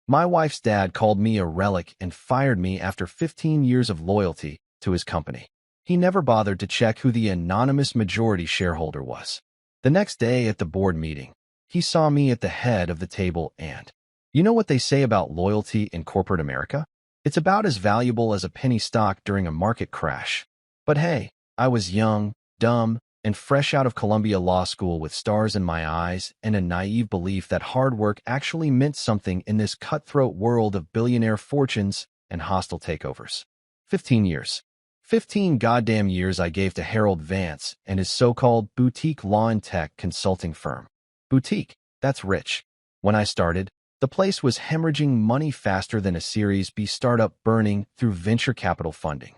My wife's dad called me a relic and fired me after 15 years of loyalty to his company. He never bothered to check who the anonymous majority shareholder was. The next day at the board meeting, he saw me at the head of the table and, you know what they say about loyalty in corporate America? It's about as valuable as a penny stock during a market crash. But hey, I was young, dumb, and fresh out of Columbia Law School with stars in my eyes and a naive belief that hard work actually meant something in this cutthroat world of billionaire fortunes and hostile takeovers. 15 years. 15 goddamn years I gave to Harold Vance and his so-called boutique law and tech consulting firm. Boutique, that's rich. When I started, the place was hemorrhaging money faster than a Series B startup burning through venture capital funding.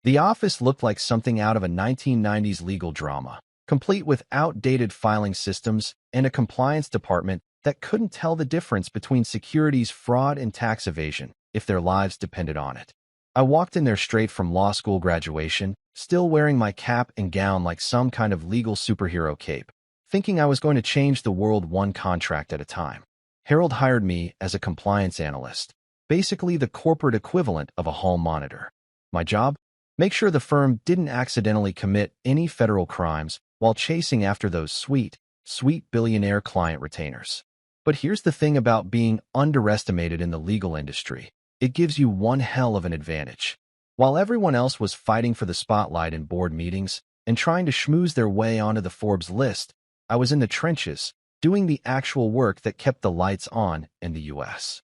The office looked like something out of a 1990s legal drama, complete with outdated filing systems and a compliance department that couldn't tell the difference between securities fraud and tax evasion if their lives depended on it. I walked in there straight from law school graduation, still wearing my cap and gown like some kind of legal superhero cape, thinking I was going to change the world one contract at a time. Harold hired me as a compliance analyst, basically the corporate equivalent of a hall monitor. My job? Make sure the firm didn't accidentally commit any federal crimes while chasing after those sweet billionaire client retainers. But here's the thing about being underestimated in the legal industry. It gives you one hell of an advantage. While everyone else was fighting for the spotlight in board meetings and trying to schmooze their way onto the Forbes list, I was in the trenches, doing the actual work that kept the lights on in the U.S.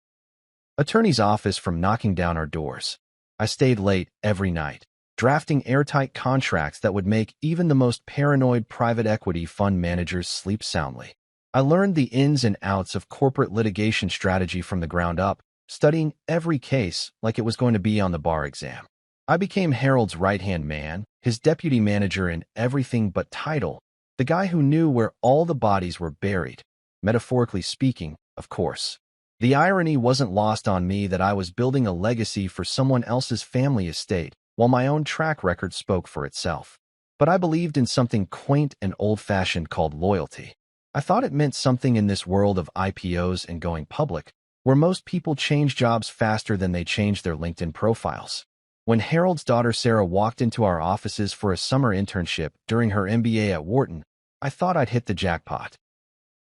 Attorney's office from knocking down our doors. I stayed late every night, drafting airtight contracts that would make even the most paranoid private equity fund managers sleep soundly. I learned the ins and outs of corporate litigation strategy from the ground up, studying every case like it was going to be on the bar exam. I became Harold's right-hand man, his deputy manager in everything but title, the guy who knew where all the bodies were buried, metaphorically speaking, of course. The irony wasn't lost on me that I was building a legacy for someone else's family estate, while my own track record spoke for itself. But I believed in something quaint and old-fashioned called loyalty. I thought it meant something in this world of IPOs and going public, where most people change jobs faster than they change their LinkedIn profiles. When Harold's daughter Sarah walked into our offices for a summer internship during her MBA at Wharton, I thought I'd hit the jackpot.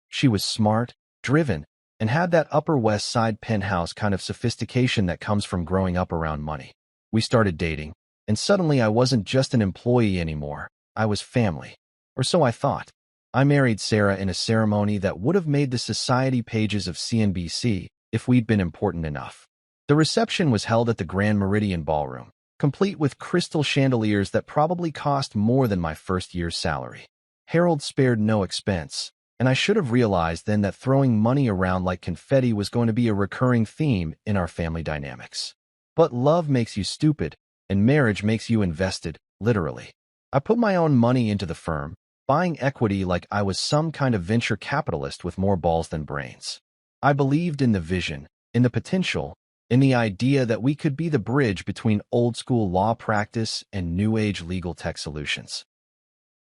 She was smart, driven, and had that Upper West Side penthouse kind of sophistication that comes from growing up around money. We started dating, and suddenly I wasn't just an employee anymore, I was family. Or so I thought. I married Sarah in a ceremony that would have made the society pages of CNBC if we'd been important enough. The reception was held at the Grand Meridian Ballroom, complete with crystal chandeliers that probably cost more than my first year's salary. Harold spared no expense, and I should have realized then that throwing money around like confetti was going to be a recurring theme in our family dynamics. But love makes you stupid, and marriage makes you invested, literally. I put my own money into the firm, buying equity like I was some kind of venture capitalist with more balls than brains. I believed in the vision, in the potential, in the idea that we could be the bridge between old-school law practice and new-age legal tech solutions.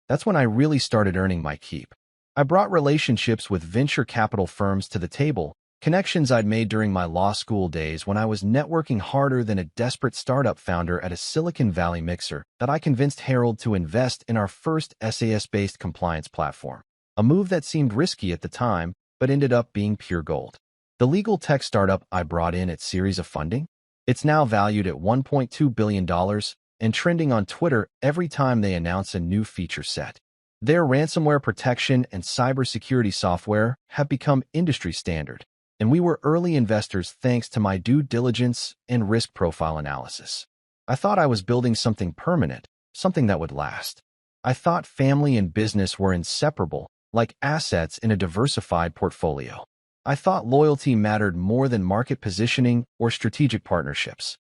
That's when I really started earning my keep. I brought relationships with venture capital firms to the table, connections I'd made during my law school days when I was networking harder than a desperate startup founder at a Silicon Valley mixer, that I convinced Harold to invest in our first SAS-based compliance platform, a move that seemed risky at the time, but ended up being pure gold. The legal tech startup I brought in its series of funding? It's now valued at $1.2 billion and trending on Twitter every time they announce a new feature set. Their ransomware protection and cybersecurity software have become industry standard, and we were early investors thanks to my due diligence and risk profile analysis. I thought I was building something permanent, something that would last. I thought family and business were inseparable, like assets in a diversified portfolio. I thought loyalty mattered more than market positioning or strategic partnerships.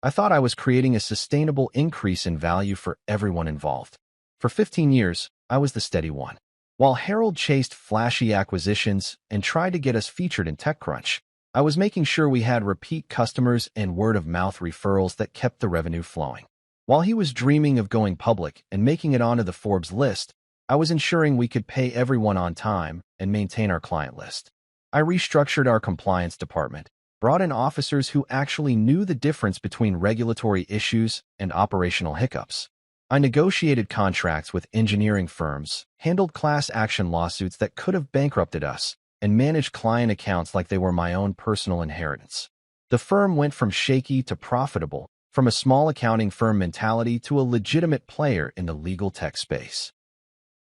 I thought I was creating a sustainable increase in value for everyone involved. For 15 years, I was the steady one. While Harold chased flashy acquisitions and tried to get us featured in TechCrunch, I was making sure we had repeat customers and word-of-mouth referrals that kept the revenue flowing. While he was dreaming of going public and making it onto the Forbes list, I was ensuring we could pay everyone on time and maintain our client list. I restructured our compliance department, brought in officers who actually knew the difference between regulatory issues and operational hiccups. I negotiated contracts with engineering firms, handled class action lawsuits that could have bankrupted us, and managed client accounts like they were my own personal inheritance. The firm went from shaky to profitable, from a small accounting firm mentality to a legitimate player in the legal tech space.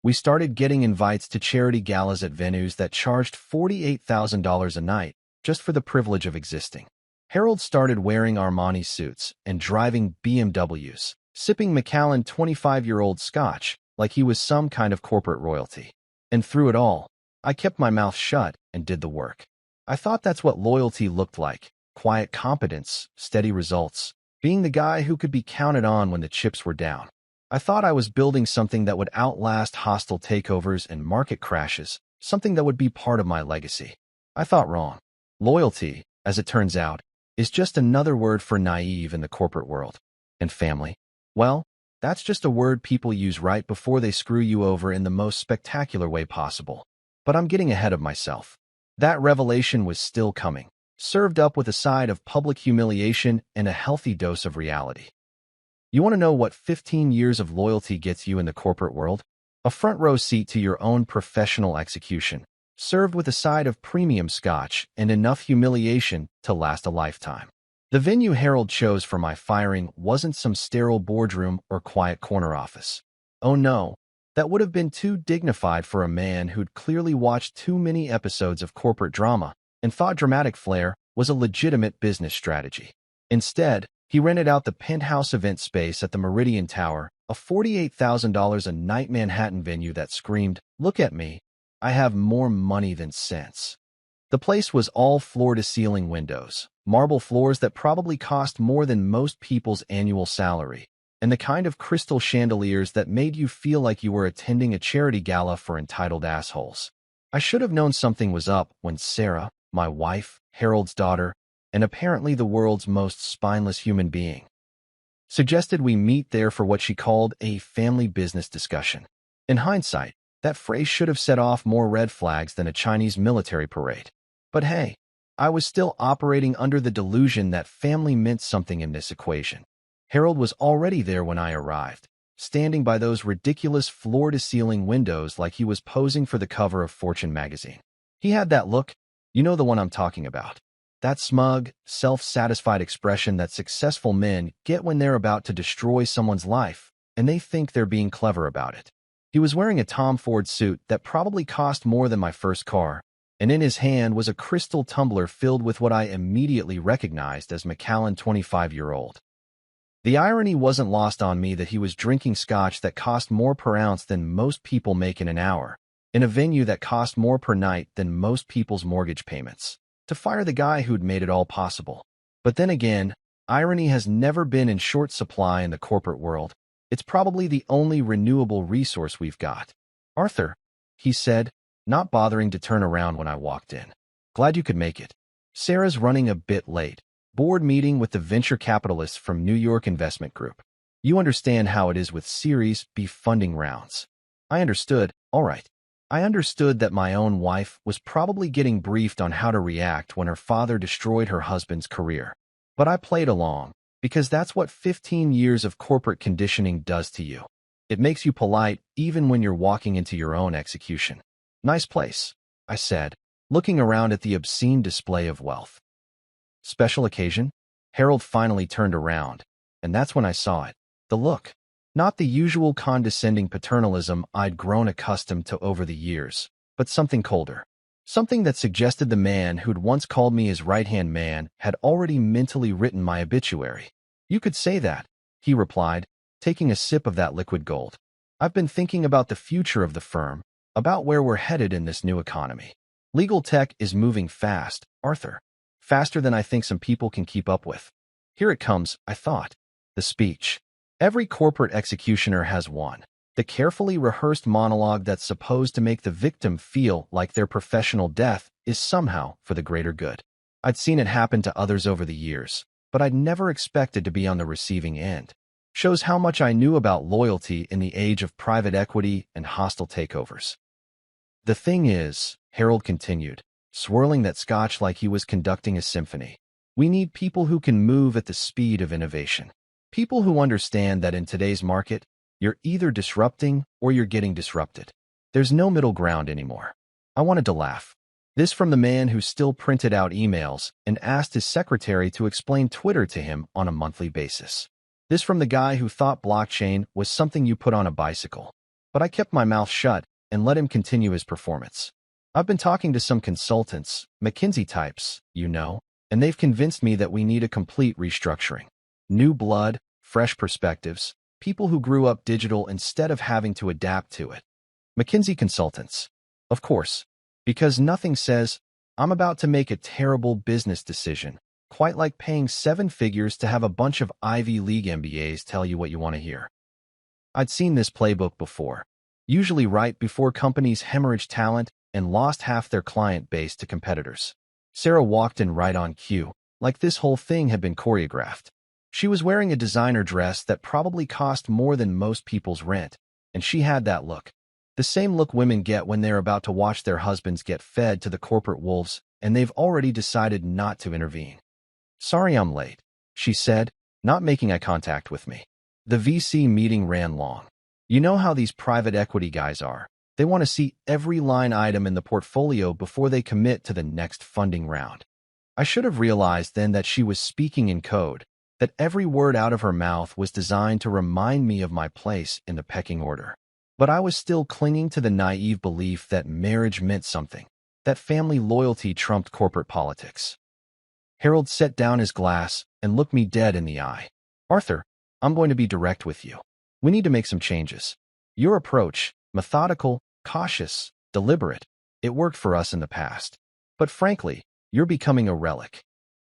We started getting invites to charity galas at venues that charged $48,000 a night just for the privilege of existing. Harold started wearing Armani suits and driving BMWs, sipping Macallan 25-year-old scotch like he was some kind of corporate royalty. And through it all, I kept my mouth shut and did the work. I thought that's what loyalty looked like: quiet competence, steady results, being the guy who could be counted on when the chips were down. I thought I was building something that would outlast hostile takeovers and market crashes, something that would be part of my legacy. I thought wrong. Loyalty, as it turns out, is just another word for naive in the corporate world. And family? Well, that's just a word people use right before they screw you over in the most spectacular way possible. But I'm getting ahead of myself. That revelation was still coming, served up with a side of public humiliation and a healthy dose of reality. You want to know what 15 years of loyalty gets you in the corporate world? A front row seat to your own professional execution, served with a side of premium scotch and enough humiliation to last a lifetime. The venue Harold chose for my firing wasn't some sterile boardroom or quiet corner office. Oh no, that would have been too dignified for a man who'd clearly watched too many episodes of corporate drama and thought dramatic flair was a legitimate business strategy. Instead, he rented out the penthouse event space at the Meridian Tower, a $48,000 a night Manhattan venue that screamed, "Look at me, I have more money than sense." The place was all floor-to-ceiling windows, marble floors that probably cost more than most people's annual salary, and the kind of crystal chandeliers that made you feel like you were attending a charity gala for entitled assholes. I should have known something was up when Sarah, my wife, Harold's daughter, and apparently the world's most spineless human being, suggested we meet there for what she called a family business discussion. In hindsight, that phrase should have set off more red flags than a Chinese military parade. But hey, I was still operating under the delusion that family meant something in this equation. Harold was already there when I arrived, standing by those ridiculous floor-to-ceiling windows like he was posing for the cover of Fortune magazine. He had that look, you know the one I'm talking about. That smug, self-satisfied expression that successful men get when they're about to destroy someone's life, and they think they're being clever about it. He was wearing a Tom Ford suit that probably cost more than my first car, and in his hand was a crystal tumbler filled with what I immediately recognized as Macallan 25-year-old. The irony wasn't lost on me that he was drinking scotch that cost more per ounce than most people make in an hour, in a venue that cost more per night than most people's mortgage payments, to fire the guy who'd made it all possible. But then again, irony has never been in short supply in the corporate world. It's probably the only renewable resource we've got. "Arthur," he said, not bothering to turn around when I walked in. "Glad you could make it. Sarah's running a bit late. Board meeting with the venture capitalists from New York Investment Group. You understand how it is with Series B funding rounds." I understood, all right. I understood that my own wife was probably getting briefed on how to react when her father destroyed her husband's career. But I played along, because that's what 15 years of corporate conditioning does to you. It makes you polite even when you're walking into your own execution. "Nice place," I said, looking around at the obscene display of wealth. "Special occasion?" Harold finally turned around, and that's when I saw it. The look. Not the usual condescending paternalism I'd grown accustomed to over the years, but something colder. Something that suggested the man who'd once called me his right-hand man had already mentally written my obituary. "You could say that," he replied, taking a sip of that liquid gold. "I've been thinking about the future of the firm, about where we're headed in this new economy. Legal tech is moving fast, Arthur. Faster than I think some people can keep up with. Here it comes," I thought. The speech. Every corporate executioner has one. The carefully rehearsed monologue that's supposed to make the victim feel like their professional death is somehow for the greater good. I'd seen it happen to others over the years, but I'd never expected to be on the receiving end. Shows how much I knew about loyalty in the age of private equity and hostile takeovers. "The thing is," Harold continued, swirling that scotch like he was conducting a symphony. We need people who can move at the speed of innovation. People who understand that in today's market, you're either disrupting or you're getting disrupted. There's no middle ground anymore. I wanted to laugh. This from the man who still printed out emails and asked his secretary to explain Twitter to him on a monthly basis. This from the guy who thought blockchain was something you put on a bicycle. But I kept my mouth shut and let him continue his performance. I've been talking to some consultants, McKinsey types, and they've convinced me that we need a complete restructuring. New blood, fresh perspectives, people who grew up digital instead of having to adapt to it. McKinsey consultants. Of course, because nothing says, I'm about to make a terrible business decision, quite like paying 7 figures to have a bunch of Ivy League MBAs tell you what you want to hear. I'd seen this playbook before, usually right before companies hemorrhaged talent and lost half their client base to competitors. Sarah walked in right on cue, like this whole thing had been choreographed. She was wearing a designer dress that probably cost more than most people's rent, and she had that look. The same look women get when they're about to watch their husbands get fed to the corporate wolves and they've already decided not to intervene. Sorry I'm late, she said, not making eye contact with me. The VC meeting ran long. You know how these private equity guys are. They want to see every line item in the portfolio before they commit to the next funding round. I should have realized then that she was speaking in code, that every word out of her mouth was designed to remind me of my place in the pecking order. But I was still clinging to the naive belief that marriage meant something, that family loyalty trumped corporate politics. Harold set down his glass and looked me dead in the eye. Arthur, I'm going to be direct with you. We need to make some changes. Your approach, methodical, cautious, deliberate, it worked for us in the past. But frankly, you're becoming a relic.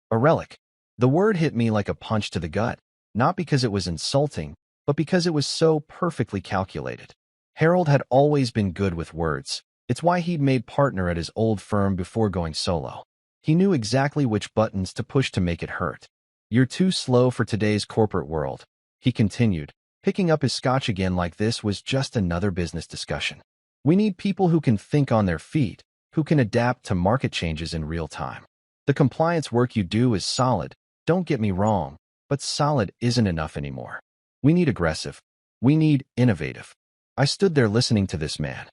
A relic. The word hit me like a punch to the gut, not because it was insulting, but because it was so perfectly calculated. Harold had always been good with words. It's why he'd made partner at his old firm before going solo. He knew exactly which buttons to push to make it hurt. You're too slow for today's corporate world, he continued, picking up his scotch again like this was just another business discussion. We need people who can think on their feet, who can adapt to market changes in real time. The compliance work you do is solid, don't get me wrong, but solid isn't enough anymore. We need aggressive. We need innovative. I stood there listening to this man.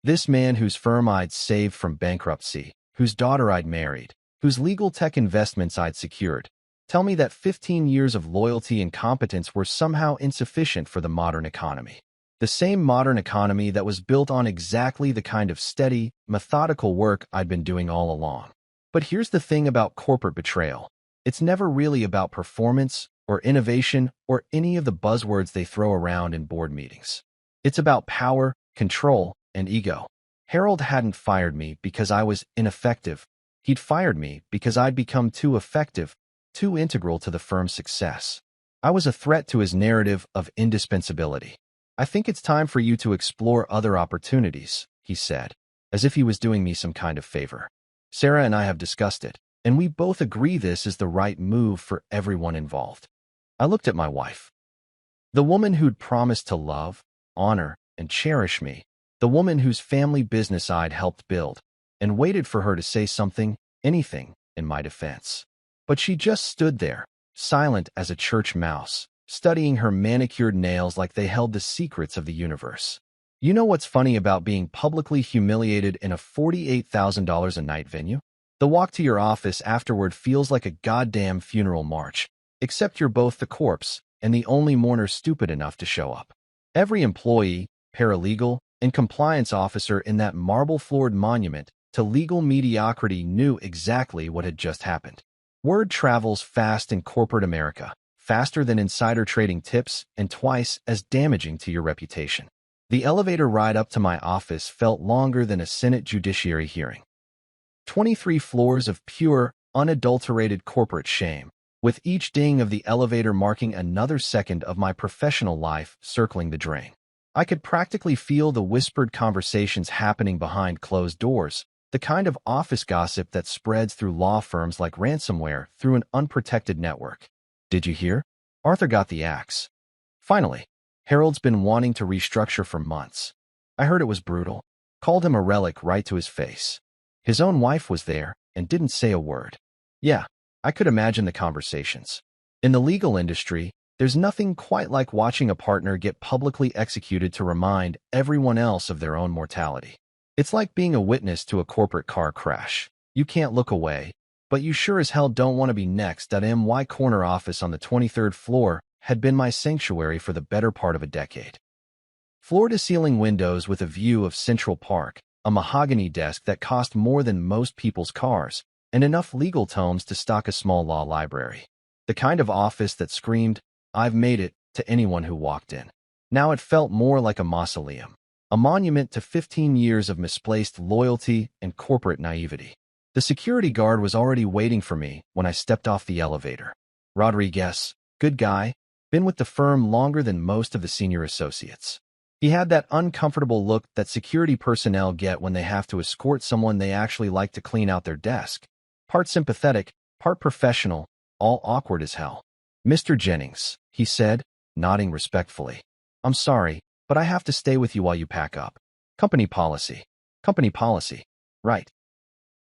This man whose firm I'd saved from bankruptcy, whose daughter I'd married, whose legal tech investments I'd secured, tell me that 15 years of loyalty and competence were somehow insufficient for the modern economy. The same modern economy that was built on exactly the kind of steady, methodical work I'd been doing all along. But here's the thing about corporate betrayal. It's never really about performance or innovation or any of the buzzwords they throw around in board meetings. It's about power, control, and ego. Harold hadn't fired me because I was ineffective. He'd fired me because I'd become too effective, too integral to the firm's success. I was a threat to his narrative of indispensability. I think it's time for you to explore other opportunities, he said, as if he was doing me some kind of favor. Sarah and I have discussed it, and we both agree this is the right move for everyone involved. I looked at my wife. The woman who'd promised to love, honor, and cherish me, the woman whose family business I'd helped build, and waited for her to say something, anything, in my defense. But she just stood there, silent as a church mouse, studying her manicured nails like they held the secrets of the universe. You know what's funny about being publicly humiliated in a $48,000 a night venue? The walk to your office afterward feels like a goddamn funeral march, except you're both the corpse and the only mourner stupid enough to show up. Every employee, paralegal, and compliance officer in that marble-floored monument to legal mediocrity knew exactly what had just happened. Word travels fast in corporate America, faster than insider trading tips and twice as damaging to your reputation. The elevator ride up to my office felt longer than a Senate judiciary hearing. 23 floors of pure, unadulterated corporate shame, with each ding of the elevator marking another second of my professional life circling the drain. I could practically feel the whispered conversations happening behind closed doors, the kind of office gossip that spreads through law firms like ransomware through an unprotected network. Did you hear? Arthur got the axe. Finally, Harold's been wanting to restructure for months. I heard it was brutal. Called him a relic right to his face. His own wife was there and didn't say a word. Yeah, I could imagine the conversations. In the legal industry, there's nothing quite like watching a partner get publicly executed to remind everyone else of their own mortality. It's like being a witness to a corporate car crash. You can't look away, but you sure as hell don't want to be next. My corner office on the 23rd floor had been my sanctuary for the better part of a decade. Floor-to-ceiling windows with a view of Central Park, a mahogany desk that cost more than most people's cars, and enough legal tomes to stock a small law library. The kind of office that screamed, "I've made it," to anyone who walked in. Now it felt more like a mausoleum, a monument to 15 years of misplaced loyalty and corporate naivety. The security guard was already waiting for me when I stepped off the elevator. Rodriguez, good guy, been with the firm longer than most of the senior associates. He had that uncomfortable look that security personnel get when they have to escort someone they actually like to clean out their desk. Part sympathetic, part professional, all awkward as hell. "Mr. Jennings," he said, nodding respectfully. "I'm sorry, but I have to stay with you while you pack up. Company policy. Company policy. Right."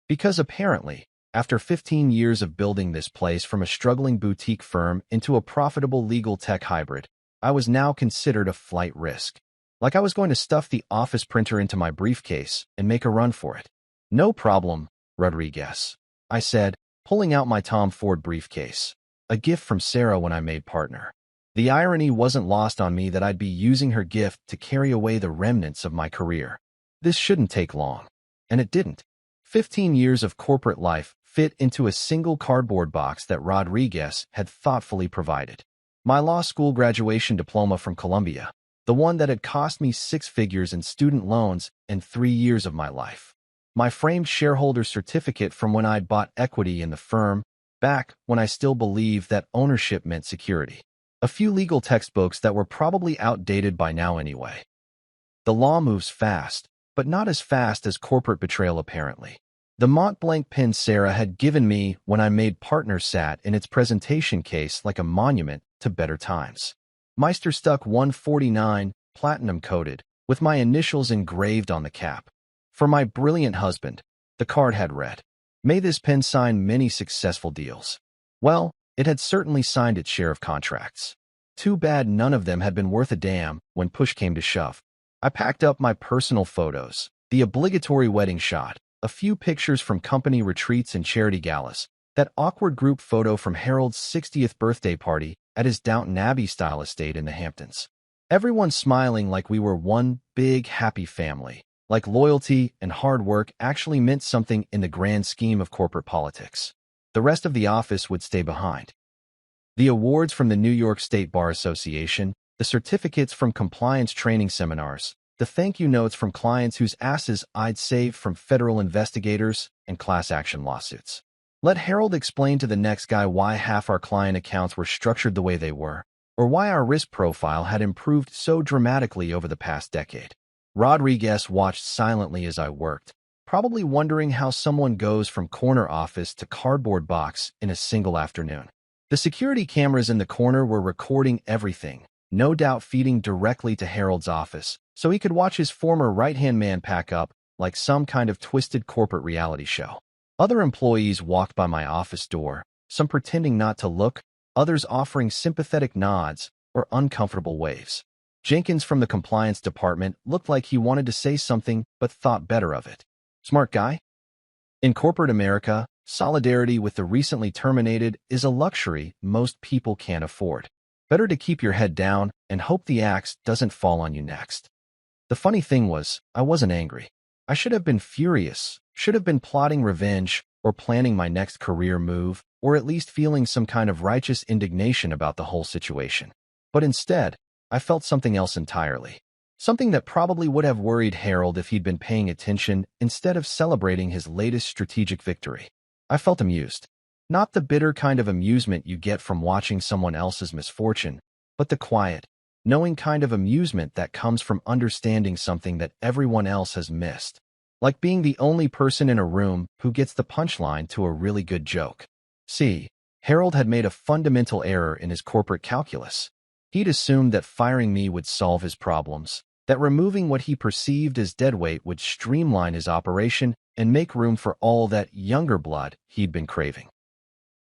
Because apparently, after 15 years of building this place from a struggling boutique firm into a profitable legal tech hybrid, I was now considered a flight risk. Like I was going to stuff the office printer into my briefcase and make a run for it. "No problem, Rodriguez," I said, pulling out my Tom Ford briefcase, a gift from Sarah when I made partner. The irony wasn't lost on me that I'd be using her gift to carry away the remnants of my career. This shouldn't take long. And it didn't. 15 years of corporate life fit into a single cardboard box that Rodriguez had thoughtfully provided. My law school graduation diploma from Columbia, the one that had cost me 6 figures in student loans and 3 years of my life. My framed shareholder certificate from when I'd bought equity in the firm, back when I still believed that ownership meant security. A few legal textbooks that were probably outdated by now anyway. The law moves fast, but not as fast as corporate betrayal apparently. The Mont Blanc pen Sarah had given me when I made partner sat in its presentation case like a monument to better times. Meister stuck 149, platinum coated, with my initials engraved on the cap. For my brilliant husband, the card had read, "May this pen sign many successful deals." Well, it had certainly signed its share of contracts. Too bad none of them had been worth a damn when push came to shove. I packed up my personal photos, the obligatory wedding shot, a few pictures from company retreats and charity galas, that awkward group photo from Harold's 60th birthday party at his Downton Abbey-style estate in the Hamptons. Everyone smiling like we were one big happy family, like loyalty and hard work actually meant something in the grand scheme of corporate politics. The rest of the office would stay behind. The awards from the New York State Bar Association, the certificates from compliance training seminars, the thank you notes from clients whose asses I'd saved from federal investigators and class action lawsuits. Let Harold explain to the next guy why half our client accounts were structured the way they were, or why our risk profile had improved so dramatically over the past decade. Rodriguez watched silently as I worked, probably wondering how someone goes from corner office to cardboard box in a single afternoon. The security cameras in the corner were recording everything, no doubt feeding directly to Harold's office, so he could watch his former right-hand man pack up like some kind of twisted corporate reality show. Other employees walked by my office door, some pretending not to look, others offering sympathetic nods or uncomfortable waves. Jenkins from the compliance department looked like he wanted to say something but thought better of it. Smart guy? In corporate America, solidarity with the recently terminated is a luxury most people can't afford. Better to keep your head down and hope the axe doesn't fall on you next. The funny thing was, I wasn't angry. I should have been furious, should have been plotting revenge or planning my next career move, or at least feeling some kind of righteous indignation about the whole situation. But instead, I felt something else entirely. Something that probably would have worried Harold if he'd been paying attention instead of celebrating his latest strategic victory. I felt amused. Not the bitter kind of amusement you get from watching someone else's misfortune, but the quiet, knowing kind of amusement that comes from understanding something that everyone else has missed. Like being the only person in a room who gets the punchline to a really good joke. See, Harold had made a fundamental error in his corporate calculus. He'd assumed that firing me would solve his problems, that removing what he perceived as deadweight would streamline his operation and make room for all that younger blood he'd been craving.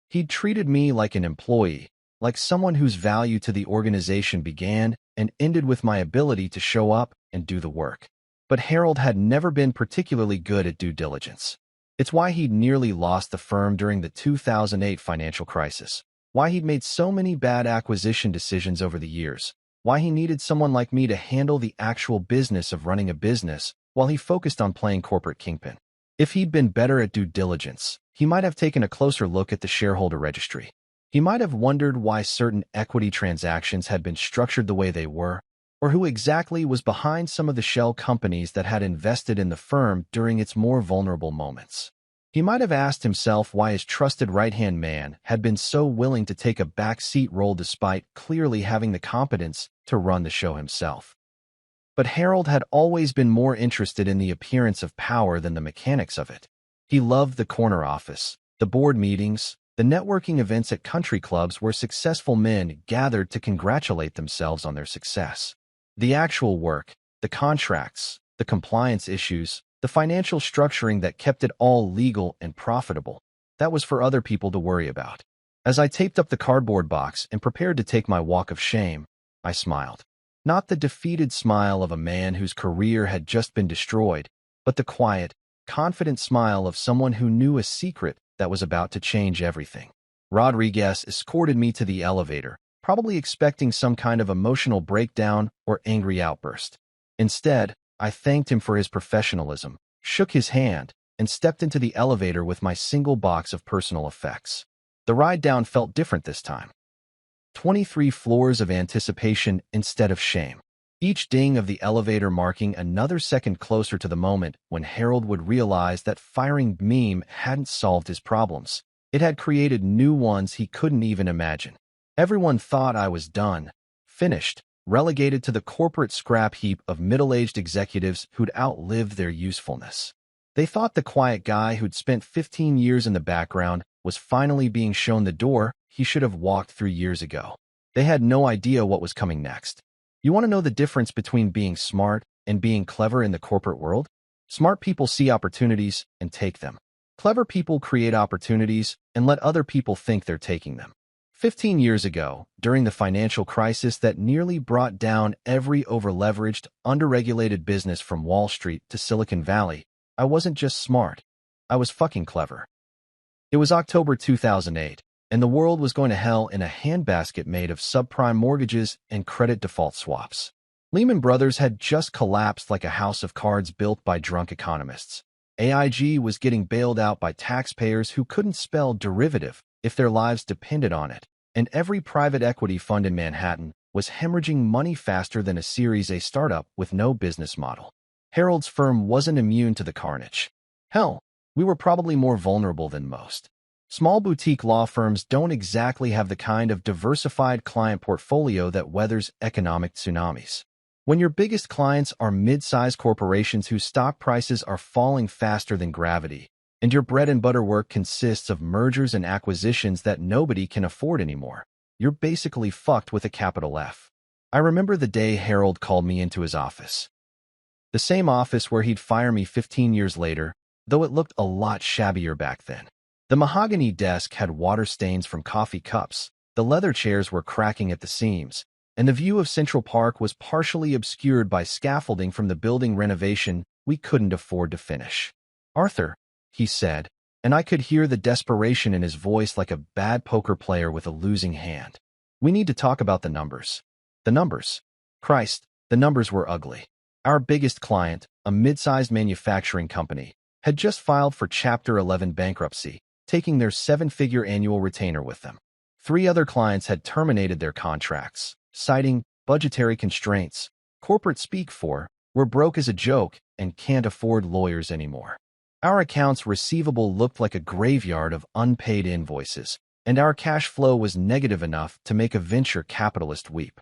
He'd treated me like an employee, like someone whose value to the organization began and ended with my ability to show up and do the work. But Harold had never been particularly good at due diligence. It's why he'd nearly lost the firm during the 2008 financial crisis, why he'd made so many bad acquisition decisions over the years, why he needed someone like me to handle the actual business of running a business while he focused on playing corporate kingpin. If he'd been better at due diligence, he might have taken a closer look at the shareholder registry. He might have wondered why certain equity transactions had been structured the way they were, or who exactly was behind some of the shell companies that had invested in the firm during its more vulnerable moments. He might have asked himself why his trusted right-hand man had been so willing to take a backseat role despite clearly having the competence to run the show himself. But Harold had always been more interested in the appearance of power than the mechanics of it. He loved the corner office, the board meetings, the networking events at country clubs where successful men gathered to congratulate themselves on their success. The actual work, the contracts, the compliance issues, the financial structuring that kept it all legal and profitable, that was for other people to worry about. As I taped up the cardboard box and prepared to take my walk of shame, I smiled. Not the defeated smile of a man whose career had just been destroyed, but the quiet, confident smile of someone who knew a secret that was about to change everything. Rodriguez escorted me to the elevator, probably expecting some kind of emotional breakdown or angry outburst. Instead, I thanked him for his professionalism, shook his hand, and stepped into the elevator with my single box of personal effects. The ride down felt different this time. 23 floors of anticipation instead of shame. Each ding of the elevator marking another second closer to the moment when Harold would realize that firing Meme hadn't solved his problems. It had created new ones he couldn't even imagine. Everyone thought I was done, finished, relegated to the corporate scrap heap of middle-aged executives who'd outlived their usefulness. They thought the quiet guy who'd spent 15 years in the background was finally being shown the door he should have walked through years ago. They had no idea what was coming next. You want to know the difference between being smart and being clever in the corporate world? Smart people see opportunities and take them. Clever people create opportunities and let other people think they're taking them. 15 years ago, during the financial crisis that nearly brought down every overleveraged, underregulated business from Wall Street to Silicon Valley, I wasn't just smart. I was fucking clever. It was October 2008, and the world was going to hell in a handbasket made of subprime mortgages and credit default swaps. Lehman Brothers had just collapsed like a house of cards built by drunk economists. AIG was getting bailed out by taxpayers who couldn't spell derivative if their lives depended on it, and every private equity fund in Manhattan was hemorrhaging money faster than a Series A startup with no business model. Harold's firm wasn't immune to the carnage. Hell, we were probably more vulnerable than most. Small boutique law firms don't exactly have the kind of diversified client portfolio that weathers economic tsunamis. When your biggest clients are mid-sized corporations whose stock prices are falling faster than gravity, and your bread-and-butter work consists of mergers and acquisitions that nobody can afford anymore, you're basically fucked with a capital F. I remember the day Harold called me into his office. The same office where he'd fire me 15 years later, though it looked a lot shabbier back then. The mahogany desk had water stains from coffee cups, the leather chairs were cracking at the seams, and the view of Central Park was partially obscured by scaffolding from the building renovation we couldn't afford to finish. "Arthur," he said, and I could hear the desperation in his voice like a bad poker player with a losing hand. "We need to talk about the numbers." The numbers. Christ, the numbers were ugly. Our biggest client, a mid-sized manufacturing company, had just filed for Chapter 11 bankruptcy, taking their 7-figure annual retainer with them. 3 other clients had terminated their contracts, citing budgetary constraints. Corporate speak for, "We're broke as a joke and can't afford lawyers anymore." Our accounts receivable looked like a graveyard of unpaid invoices, and our cash flow was negative enough to make a venture capitalist weep.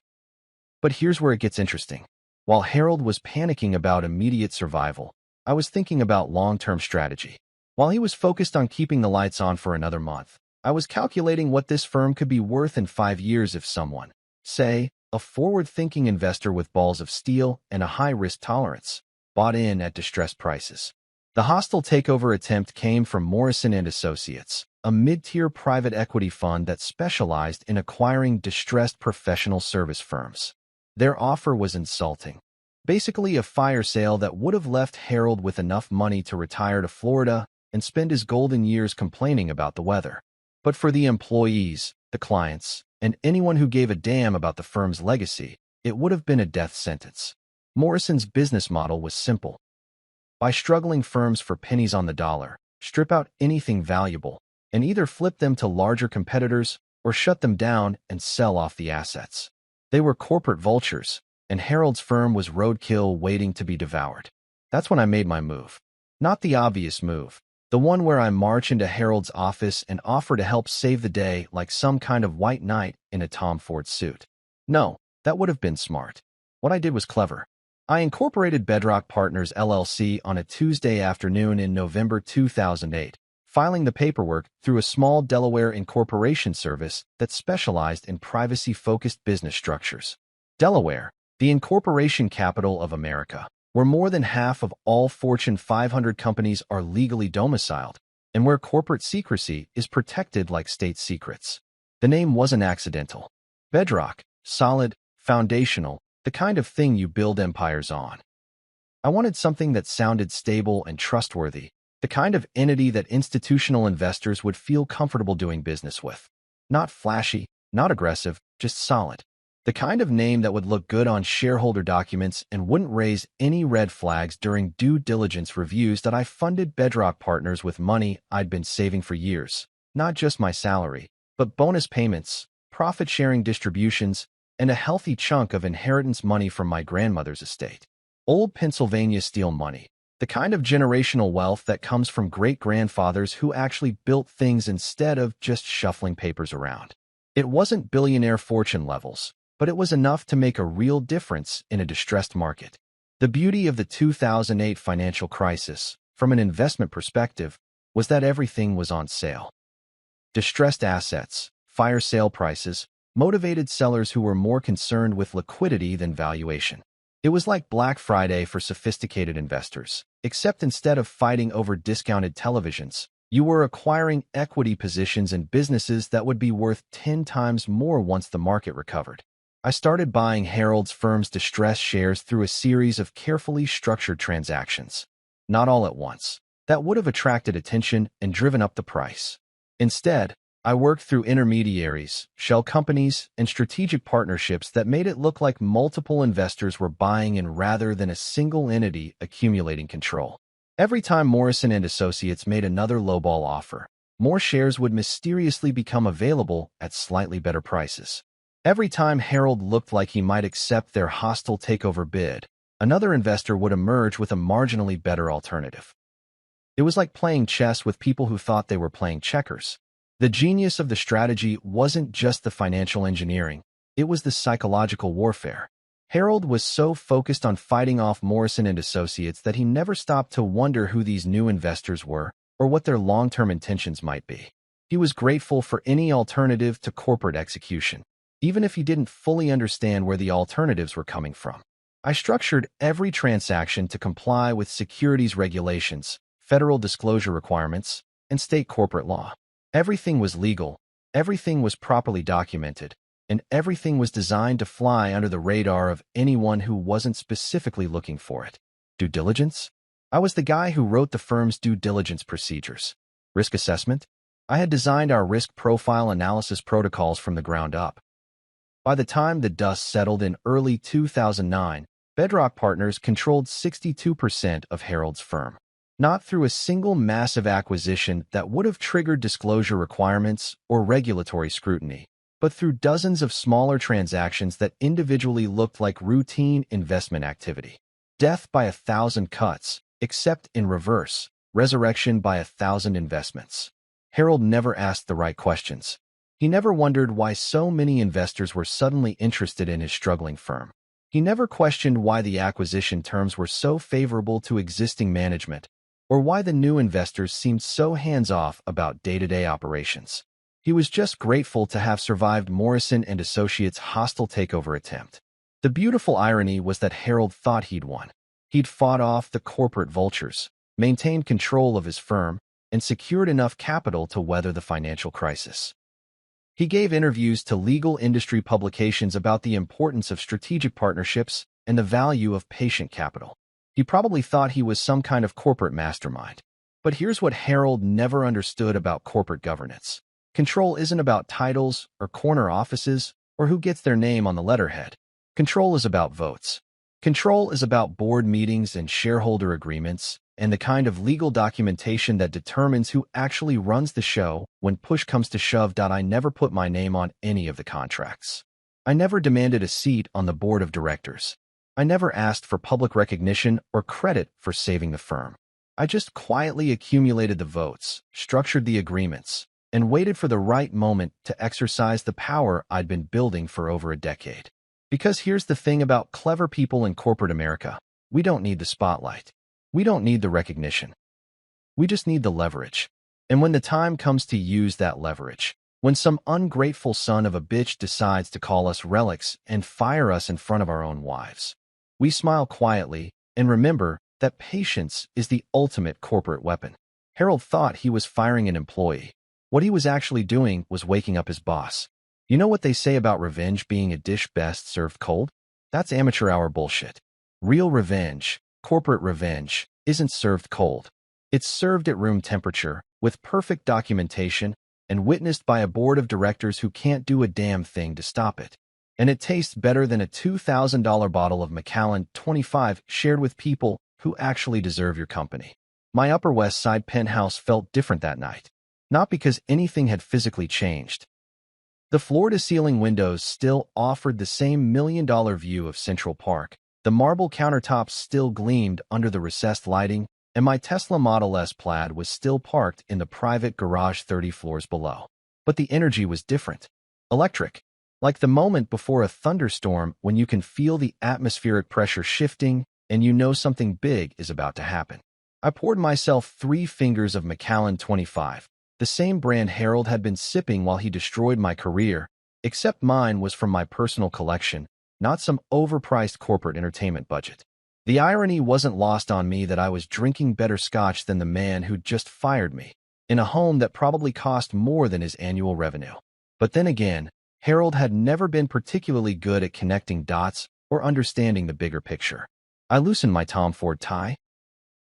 But here's where it gets interesting. While Harold was panicking about immediate survival, I was thinking about long-term strategy. While he was focused on keeping the lights on for another month, I was calculating what this firm could be worth in 5 years if someone, say, a forward-thinking investor with balls of steel and a high risk tolerance, bought in at distressed prices. The hostile takeover attempt came from Morrison & Associates, a mid-tier private equity fund that specialized in acquiring distressed professional service firms. Their offer was insulting. Basically a fire sale that would have left Harold with enough money to retire to Florida and spend his golden years complaining about the weather. But for the employees, the clients, and anyone who gave a damn about the firm's legacy, it would have been a death sentence. Morrison's business model was simple. Buy struggling firms for pennies on the dollar, strip out anything valuable, and either flip them to larger competitors or shut them down and sell off the assets. They were corporate vultures, and Harold's firm was roadkill waiting to be devoured. That's when I made my move. Not the obvious move, the one where I march into Harold's office and offer to help save the day like some kind of white knight in a Tom Ford suit. No, that would have been smart. What I did was clever. I incorporated Bedrock Partners LLC on a Tuesday afternoon in November 2008, filing the paperwork through a small Delaware incorporation service that specialized in privacy-focused business structures. Delaware, the incorporation capital of America, where more than half of all Fortune 500 companies are legally domiciled, and where corporate secrecy is protected like state secrets. The name wasn't accidental. Bedrock, solid, foundational, the kind of thing you build empires on. I wanted something that sounded stable and trustworthy, the kind of entity that institutional investors would feel comfortable doing business with. Not flashy, not aggressive, just solid. The kind of name that would look good on shareholder documents and wouldn't raise any red flags during due diligence reviews that I funded Bedrock Partners with money I'd been saving for years. Not just my salary, but bonus payments, profit-sharing distributions, and a healthy chunk of inheritance money from my grandmother's estate. Old Pennsylvania steel money, the kind of generational wealth that comes from great-grandfathers who actually built things instead of just shuffling papers around. It wasn't billionaire fortune levels, but it was enough to make a real difference in a distressed market. The beauty of the 2008 financial crisis, from an investment perspective, was that everything was on sale. Distressed assets, fire sale prices, motivated sellers who were more concerned with liquidity than valuation. It was like Black Friday for sophisticated investors, except instead of fighting over discounted televisions, you were acquiring equity positions in businesses that would be worth 10 times more once the market recovered. I started buying Harold's firm's distressed shares through a series of carefully structured transactions. Not all at once. That would have attracted attention and driven up the price. Instead, I worked through intermediaries, shell companies, and strategic partnerships that made it look like multiple investors were buying in rather than a single entity accumulating control. Every time Morrison & Associates made another lowball offer, more shares would mysteriously become available at slightly better prices. Every time Harold looked like he might accept their hostile takeover bid, another investor would emerge with a marginally better alternative. It was like playing chess with people who thought they were playing checkers. The genius of the strategy wasn't just the financial engineering, it was the psychological warfare. Harold was so focused on fighting off Morrison & Associates that he never stopped to wonder who these new investors were or what their long-term intentions might be. He was grateful for any alternative to corporate execution, even if he didn't fully understand where the alternatives were coming from. I structured every transaction to comply with securities regulations, federal disclosure requirements, and state corporate law. Everything was legal, everything was properly documented, and everything was designed to fly under the radar of anyone who wasn't specifically looking for it. Due diligence? I was the guy who wrote the firm's due diligence procedures. Risk assessment? I had designed our risk profile analysis protocols from the ground up. By the time the dust settled in early 2009, Bedrock Partners controlled 62% of Harold's firm. Not through a single massive acquisition that would have triggered disclosure requirements or regulatory scrutiny, but through dozens of smaller transactions that individually looked like routine investment activity. Death by 1,000 cuts, except in reverse, resurrection by 1,000 investments. Harold never asked the right questions. He never wondered why so many investors were suddenly interested in his struggling firm. He never questioned why the acquisition terms were so favorable to existing management, or why the new investors seemed so hands-off about day-to-day operations. He was just grateful to have survived Morrison & Associates' hostile takeover attempt. The beautiful irony was that Harold thought he'd won. He'd fought off the corporate vultures, maintained control of his firm, and secured enough capital to weather the financial crisis. He gave interviews to legal industry publications about the importance of strategic partnerships and the value of patient capital. He probably thought he was some kind of corporate mastermind. But here's what Harold never understood about corporate governance. Control isn't about titles or corner offices or who gets their name on the letterhead. Control is about votes. Control is about board meetings and shareholder agreements and the kind of legal documentation that determines who actually runs the show when push comes to shove. I never put my name on any of the contracts. I never demanded a seat on the board of directors. I never asked for public recognition or credit for saving the firm. I just quietly accumulated the votes, structured the agreements, and waited for the right moment to exercise the power I'd been building for over a decade. Because here's the thing about clever people in corporate America. We don't need the spotlight. We don't need the recognition. We just need the leverage. And when the time comes to use that leverage, when some ungrateful son of a bitch decides to call us relics and fire us in front of our own wives, we smile quietly and remember that patience is the ultimate corporate weapon. Harold thought he was firing an employee. What he was actually doing was waking up his boss. You know what they say about revenge being a dish best served cold? That's amateur hour bullshit. Real revenge, corporate revenge, isn't served cold. It's served at room temperature, with perfect documentation, and witnessed by a board of directors who can't do a damn thing to stop it. And it tastes better than a $2,000 bottle of Macallan 25 shared with people who actually deserve your company. My Upper West Side penthouse felt different that night. Not because anything had physically changed. The floor-to-ceiling windows still offered the same million-dollar view of Central Park. The marble countertops still gleamed under the recessed lighting, and my Tesla Model S Plaid was still parked in the private garage 30 floors below. But the energy was different. Electric. Like the moment before a thunderstorm when you can feel the atmospheric pressure shifting and you know something big is about to happen. I poured myself 3 fingers of Macallan 25. The same brand Harold had been sipping while he destroyed my career, except mine was from my personal collection, not some overpriced corporate entertainment budget. The irony wasn't lost on me that I was drinking better scotch than the man who'd just fired me, in a home that probably cost more than his annual revenue. But then again, Harold had never been particularly good at connecting dots or understanding the bigger picture. I loosened my Tom Ford tie.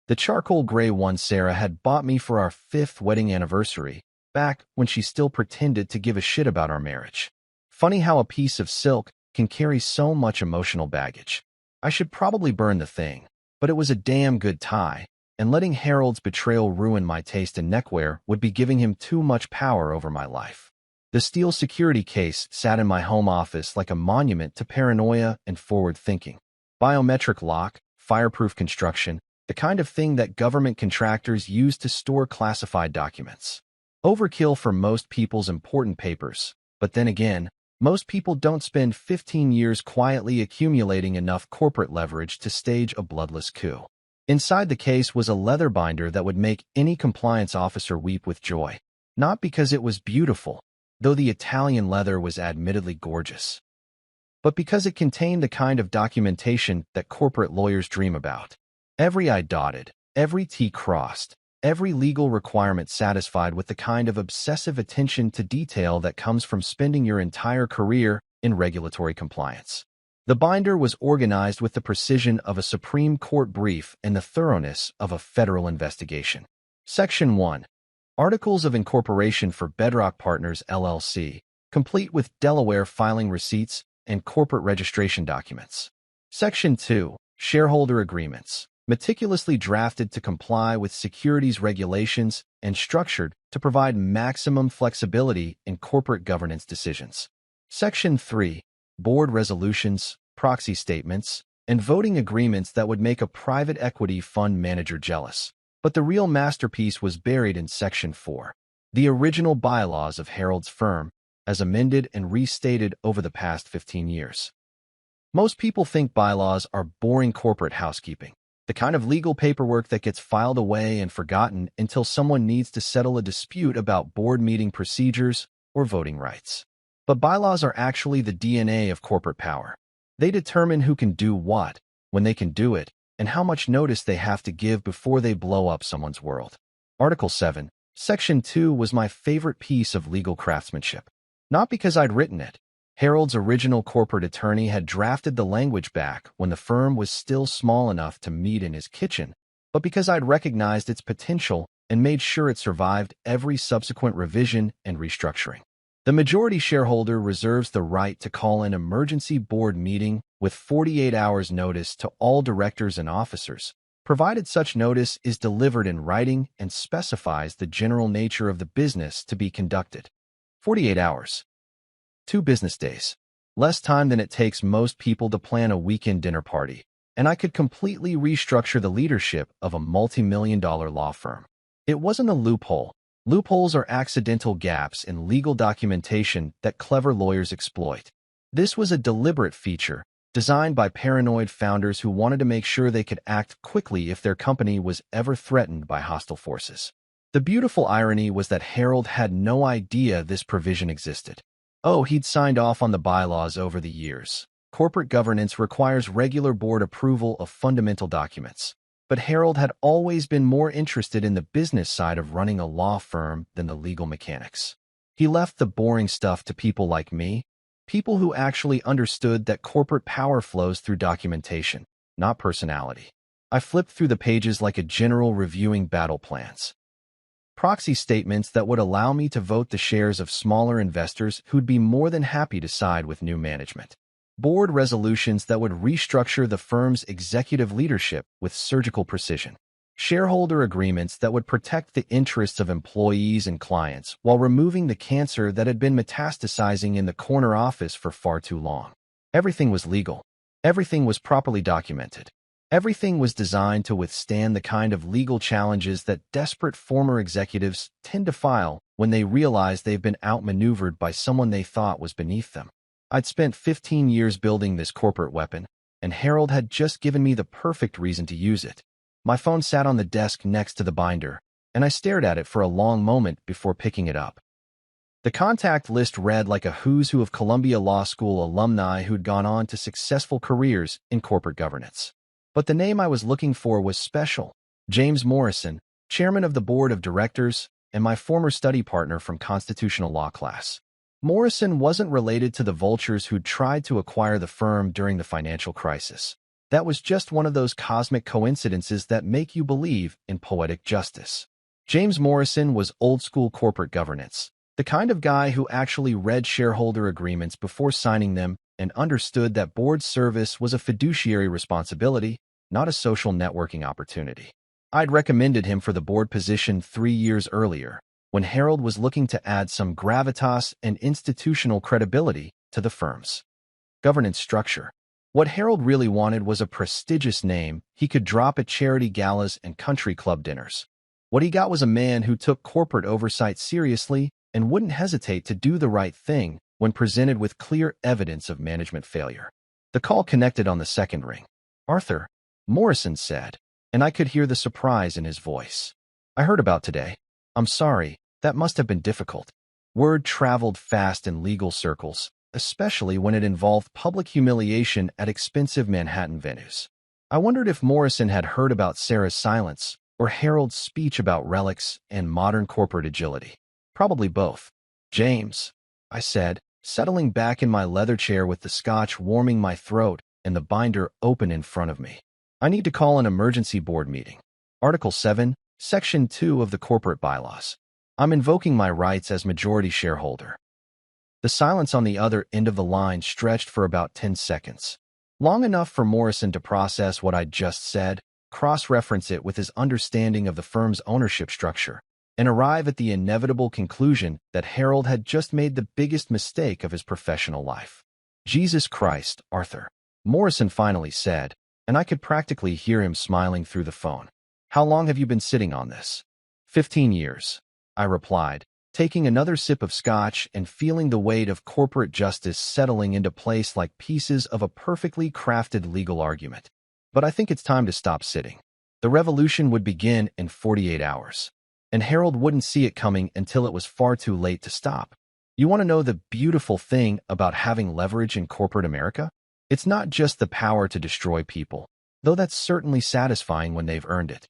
The charcoal gray one Sarah had bought me for our 5th wedding anniversary, back when she still pretended to give a shit about our marriage. Funny how a piece of silk can carry so much emotional baggage. I should probably burn the thing, but it was a damn good tie, and letting Harold's betrayal ruin my taste in neckwear would be giving him too much power over my life. The steel security case sat in my home office like a monument to paranoia and forward thinking. Biometric lock, fireproof construction, the kind of thing that government contractors use to store classified documents. Overkill for most people's important papers, but then again, most people don't spend 15 years quietly accumulating enough corporate leverage to stage a bloodless coup. Inside the case was a leather binder that would make any compliance officer weep with joy. Not because it was beautiful, though the Italian leather was admittedly gorgeous, but because it contained the kind of documentation that corporate lawyers dream about. Every I dotted, every T crossed, every legal requirement satisfied with the kind of obsessive attention to detail that comes from spending your entire career in regulatory compliance. The binder was organized with the precision of a Supreme Court brief and the thoroughness of a federal investigation. Section 1. Articles of Incorporation for Bedrock Partners, LLC, complete with Delaware filing receipts and corporate registration documents. Section 2. Shareholder Agreements, meticulously drafted to comply with securities regulations and structured to provide maximum flexibility in corporate governance decisions. Section 3. Board resolutions, proxy statements, and voting agreements that would make a private equity fund manager jealous. But the real masterpiece was buried in Section 4. The original bylaws of Harold's firm, as amended and restated over the past 15 years. Most people think bylaws are boring corporate housekeeping. The kind of legal paperwork that gets filed away and forgotten until someone needs to settle a dispute about board meeting procedures or voting rights. But bylaws are actually the DNA of corporate power. They determine who can do what, when they can do it, and how much notice they have to give before they blow up someone's world. Article 7, Section 2 was my favorite piece of legal craftsmanship. Not because I'd written it. Harold's original corporate attorney had drafted the language back when the firm was still small enough to meet in his kitchen, but because I'd recognized its potential and made sure it survived every subsequent revision and restructuring. The majority shareholder reserves the right to call an emergency board meeting with 48 hours notice to all directors and officers, provided such notice is delivered in writing and specifies the general nature of the business to be conducted. 48 hours. 2 business days. Less time than it takes most people to plan a weekend dinner party, and I could completely restructure the leadership of a multi-million-dollar law firm. It wasn't a loophole. Loopholes are accidental gaps in legal documentation that clever lawyers exploit. This was a deliberate feature, designed by paranoid founders who wanted to make sure they could act quickly if their company was ever threatened by hostile forces. The beautiful irony was that Harold had no idea this provision existed. Oh, he'd signed off on the bylaws over the years. Corporate governance requires regular board approval of fundamental documents. But Harold had always been more interested in the business side of running a law firm than the legal mechanics. He left the boring stuff to people like me, people who actually understood that corporate power flows through documentation, not personality. I flipped through the pages like a general reviewing battle plans. Proxy statements that would allow me to vote the shares of smaller investors who'd be more than happy to side with new management. Board resolutions that would restructure the firm's executive leadership with surgical precision. Shareholder agreements that would protect the interests of employees and clients while removing the cancer that had been metastasizing in the corner office for far too long. Everything was legal. Everything was properly documented. Everything was designed to withstand the kind of legal challenges that desperate former executives tend to file when they realize they've been outmaneuvered by someone they thought was beneath them. I'd spent 15 years building this corporate weapon, and Harold had just given me the perfect reason to use it. My phone sat on the desk next to the binder, and I stared at it for a long moment before picking it up. The contact list read like a who's who of Columbia Law School alumni who'd gone on to successful careers in corporate governance. But the name I was looking for was special. James Morrison, chairman of the board of directors, and my former study partner from constitutional law class. Morrison wasn't related to the vultures who'd tried to acquire the firm during the financial crisis. That was just one of those cosmic coincidences that make you believe in poetic justice. James Morrison was old-school corporate governance, the kind of guy who actually read shareholder agreements before signing them and understood that board service was a fiduciary responsibility, not a social networking opportunity. I'd recommended him for the board position 3 years earlier, when Harold was looking to add some gravitas and institutional credibility to the firm's governance structure. What Harold really wanted was a prestigious name he could drop at charity galas and country club dinners. What he got was a man who took corporate oversight seriously and wouldn't hesitate to do the right thing when presented with clear evidence of management failure. The call connected on the second ring. "Arthur," Morrison said, and I could hear the surprise in his voice. "I heard about today. I'm sorry. That must have been difficult." Word traveled fast in legal circles, especially when it involved public humiliation at expensive Manhattan venues. I wondered if Morrison had heard about Sarah's silence or Harold's speech about relics and modern corporate agility. Probably both. "James," I said, settling back in my leather chair with the scotch warming my throat and the binder open in front of me. "I need to call an emergency board meeting. Article 7, Section 2 of the corporate bylaws. I'm invoking my rights as majority shareholder." The silence on the other end of the line stretched for about 10 seconds. Long enough for Morrison to process what I'd just said, cross-reference it with his understanding of the firm's ownership structure, and arrive at the inevitable conclusion that Harold had just made the biggest mistake of his professional life. "Jesus Christ, Arthur," Morrison finally said, and I could practically hear him smiling through the phone. "How long have you been sitting on this?" 15 years. I replied, taking another sip of scotch and feeling the weight of corporate justice settling into place like pieces of a perfectly crafted legal argument. But I think it's time to stop sitting. The revolution would begin in 48 hours, and Harold wouldn't see it coming until it was far too late to stop. You want to know the beautiful thing about having leverage in corporate America? It's not just the power to destroy people. though that's certainly satisfying when they've earned it.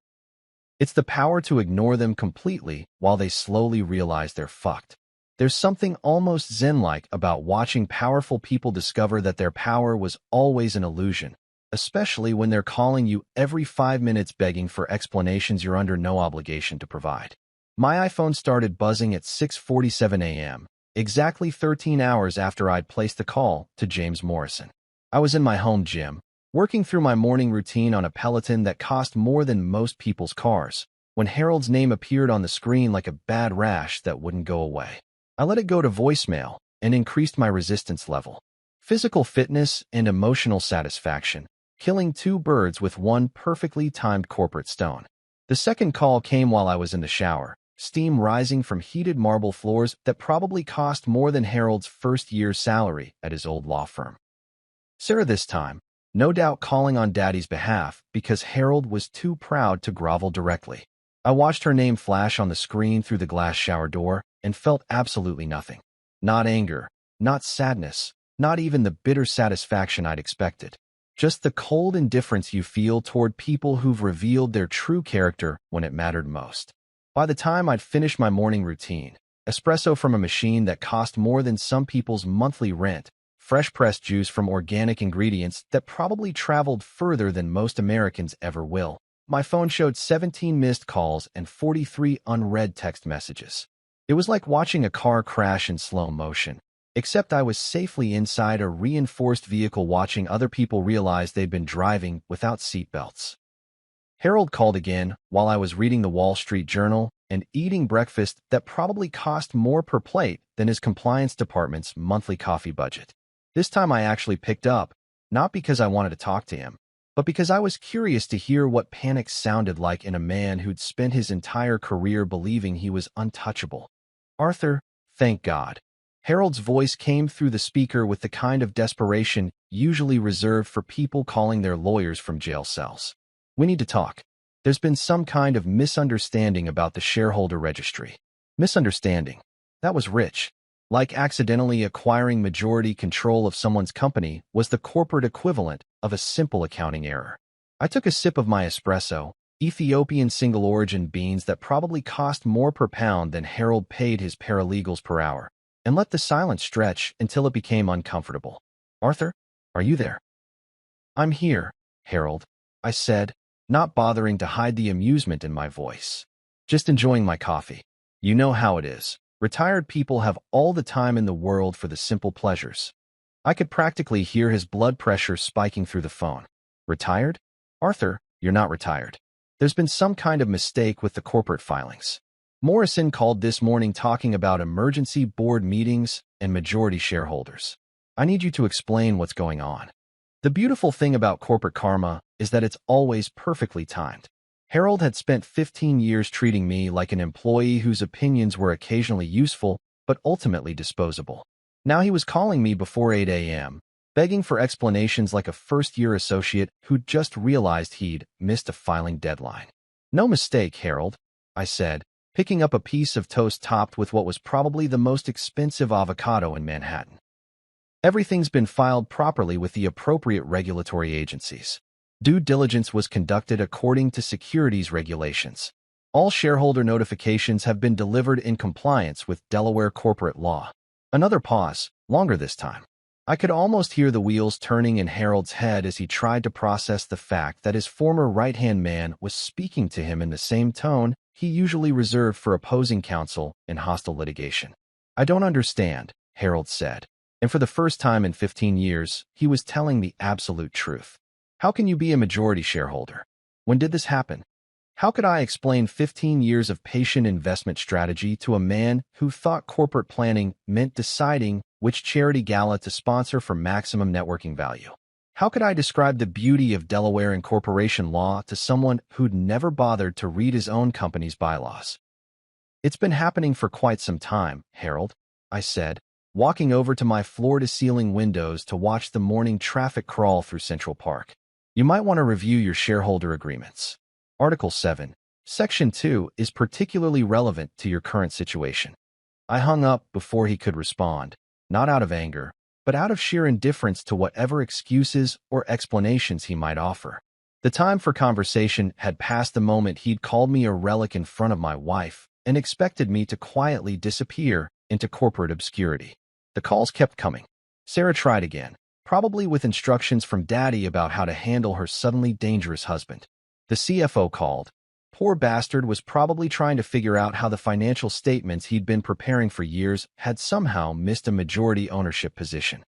It's the power to ignore them completely while they slowly realize they're fucked. There's something almost zen-like about watching powerful people discover that their power was always an illusion, especially when they're calling you every 5 minutes begging for explanations you're under no obligation to provide. My iPhone started buzzing at 6:47 a.m., exactly 13 hours after I'd placed the call to James Morrison. I was in my home gym, working through my morning routine on a Peloton that cost more than most people's cars, when Harold's name appeared on the screen like a bad rash that wouldn't go away. I let it go to voicemail and increased my resistance level. Physical fitness and emotional satisfaction, killing two birds with one perfectly timed corporate stone. The second call came while I was in the shower, steam rising from heated marble floors that probably cost more than Harold's first year's salary at his old law firm. Sarah this time, no doubt calling on Daddy's behalf because Harold was too proud to grovel directly. I watched her name flash on the screen through the glass shower door and felt absolutely nothing. Not anger, not sadness, not even the bitter satisfaction I'd expected. Just the cold indifference you feel toward people who've revealed their true character when it mattered most. By the time I'd finished my morning routine, espresso from a machine that cost more than some people's monthly rent, fresh-pressed juice from organic ingredients that probably traveled further than most Americans ever will, my phone showed 17 missed calls and 43 unread text messages. It was like watching a car crash in slow motion, except I was safely inside a reinforced vehicle watching other people realize they'd been driving without seatbelts. Harold called again while I was reading the Wall Street Journal and eating breakfast that probably cost more per plate than his compliance department's monthly coffee budget. This time I actually picked up, not because I wanted to talk to him, but because I was curious to hear what panic sounded like in a man who'd spent his entire career believing he was untouchable. Arthur, thank God. Harold's voice came through the speaker with the kind of desperation usually reserved for people calling their lawyers from jail cells. We need to talk. There's been some kind of misunderstanding about the shareholder registry. Misunderstanding. That was rich. Like accidentally acquiring majority control of someone's company was the corporate equivalent of a simple accounting error. I took a sip of my espresso, Ethiopian single-origin beans that probably cost more per pound than Harold paid his paralegals per hour, and let the silence stretch until it became uncomfortable. Arthur, are you there? I'm here, Harold, I said, not bothering to hide the amusement in my voice. Just enjoying my coffee. You know how it is. Retired people have all the time in the world for the simple pleasures. I could practically hear his blood pressure spiking through the phone. Retired? Arthur, you're not retired. There's been some kind of mistake with the corporate filings. Morrison called this morning talking about emergency board meetings and majority shareholders. I need you to explain what's going on. The beautiful thing about corporate karma is that it's always perfectly timed. Harold had spent 15 years treating me like an employee whose opinions were occasionally useful, but ultimately disposable. Now he was calling me before 8 a.m., begging for explanations like a first-year associate who'd just realized he'd missed a filing deadline. No mistake, Harold, I said, picking up a piece of toast topped with what was probably the most expensive avocado in Manhattan. Everything's been filed properly with the appropriate regulatory agencies. Due diligence was conducted according to securities regulations. All shareholder notifications have been delivered in compliance with Delaware corporate law. Another pause, longer this time. I could almost hear the wheels turning in Harold's head as he tried to process the fact that his former right-hand man was speaking to him in the same tone he usually reserved for opposing counsel in hostile litigation. I don't understand, Harold said, and for the first time in 15 years, he was telling the absolute truth. How can you be a majority shareholder? When did this happen? How could I explain 15 years of patient investment strategy to a man who thought corporate planning meant deciding which charity gala to sponsor for maximum networking value? How could I describe the beauty of Delaware incorporation law to someone who'd never bothered to read his own company's bylaws? It's been happening for quite some time, Harold, I said, walking over to my floor-to-ceiling windows to watch the morning traffic crawl through Central Park. You might want to review your shareholder agreements. Article 7, Section 2 is particularly relevant to your current situation. I hung up before he could respond, not out of anger, but out of sheer indifference to whatever excuses or explanations he might offer. The time for conversation had passed the moment he'd called me a relic in front of my wife and expected me to quietly disappear into corporate obscurity. The calls kept coming. Sarah tried again, probably with instructions from Daddy about how to handle her suddenly dangerous husband. The CFO called. Poor bastard was probably trying to figure out how the financial statements he'd been preparing for years had somehow missed a majority ownership position.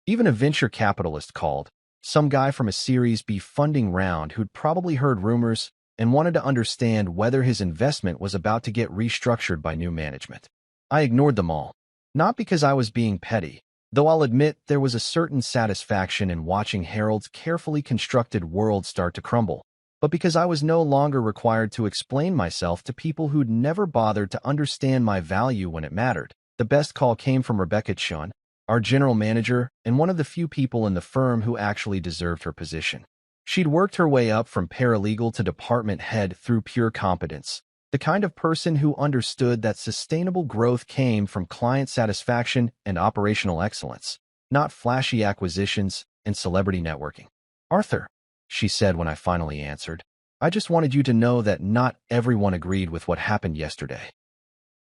Even a venture capitalist called, some guy from a Series B funding round who'd probably heard rumors and wanted to understand whether his investment was about to get restructured by new management. I ignored them all, not because I was being petty, though I'll admit there was a certain satisfaction in watching Harold's carefully constructed world start to crumble, but because I was no longer required to explain myself to people who'd never bothered to understand my value when it mattered. The best call came from Rebecca Chun, our general manager and one of the few people in the firm who actually deserved her position. She'd worked her way up from paralegal to department head through pure competence, the kind of person who understood that sustainable growth came from client satisfaction and operational excellence, not flashy acquisitions and celebrity networking. Arthur, she said when I finally answered, I just wanted you to know that not everyone agreed with what happened yesterday.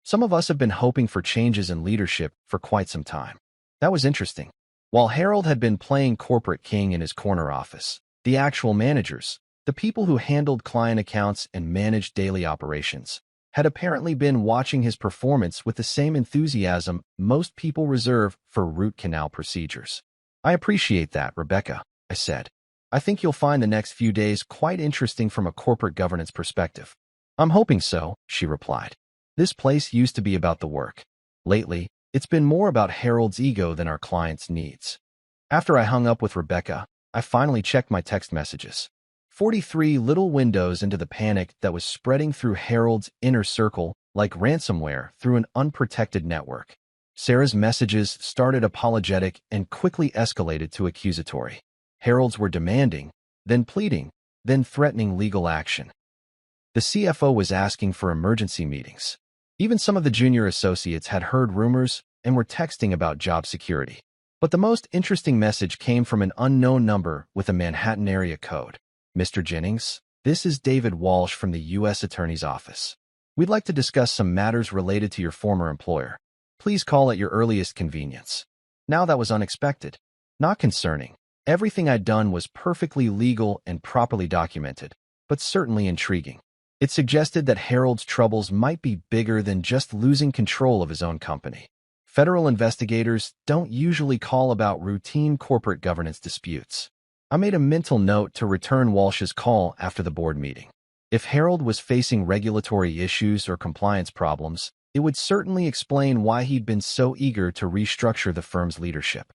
Some of us have been hoping for changes in leadership for quite some time. That was interesting. While Harold had been playing corporate king in his corner office, the actual managers, the people who handled client accounts and managed daily operations, had apparently been watching his performance with the same enthusiasm most people reserve for root canal procedures. I appreciate that, Rebecca, I said. I think you'll find the next few days quite interesting from a corporate governance perspective. I'm hoping so, she replied. This place used to be about the work. Lately, it's been more about Harold's ego than our clients' needs. After I hung up with Rebecca, I finally checked my text messages. 43 little windows into the panic that was spreading through Harold's inner circle like ransomware through an unprotected network. Sarah's messages started apologetic and quickly escalated to accusatory. Harold's were demanding, then pleading, then threatening legal action. The CFO was asking for emergency meetings. Even some of the junior associates had heard rumors and were texting about job security. But the most interesting message came from an unknown number with a Manhattan area code. Mr. Jennings, this is David Walsh from the U.S. Attorney's Office. We'd like to discuss some matters related to your former employer. Please call at your earliest convenience. Now that was unexpected. Not concerning. Everything I'd done was perfectly legal and properly documented, but certainly intriguing. It suggested that Harold's troubles might be bigger than just losing control of his own company. Federal investigators don't usually call about routine corporate governance disputes. I made a mental note to return Walsh's call after the board meeting. If Harold was facing regulatory issues or compliance problems, it would certainly explain why he'd been so eager to restructure the firm's leadership.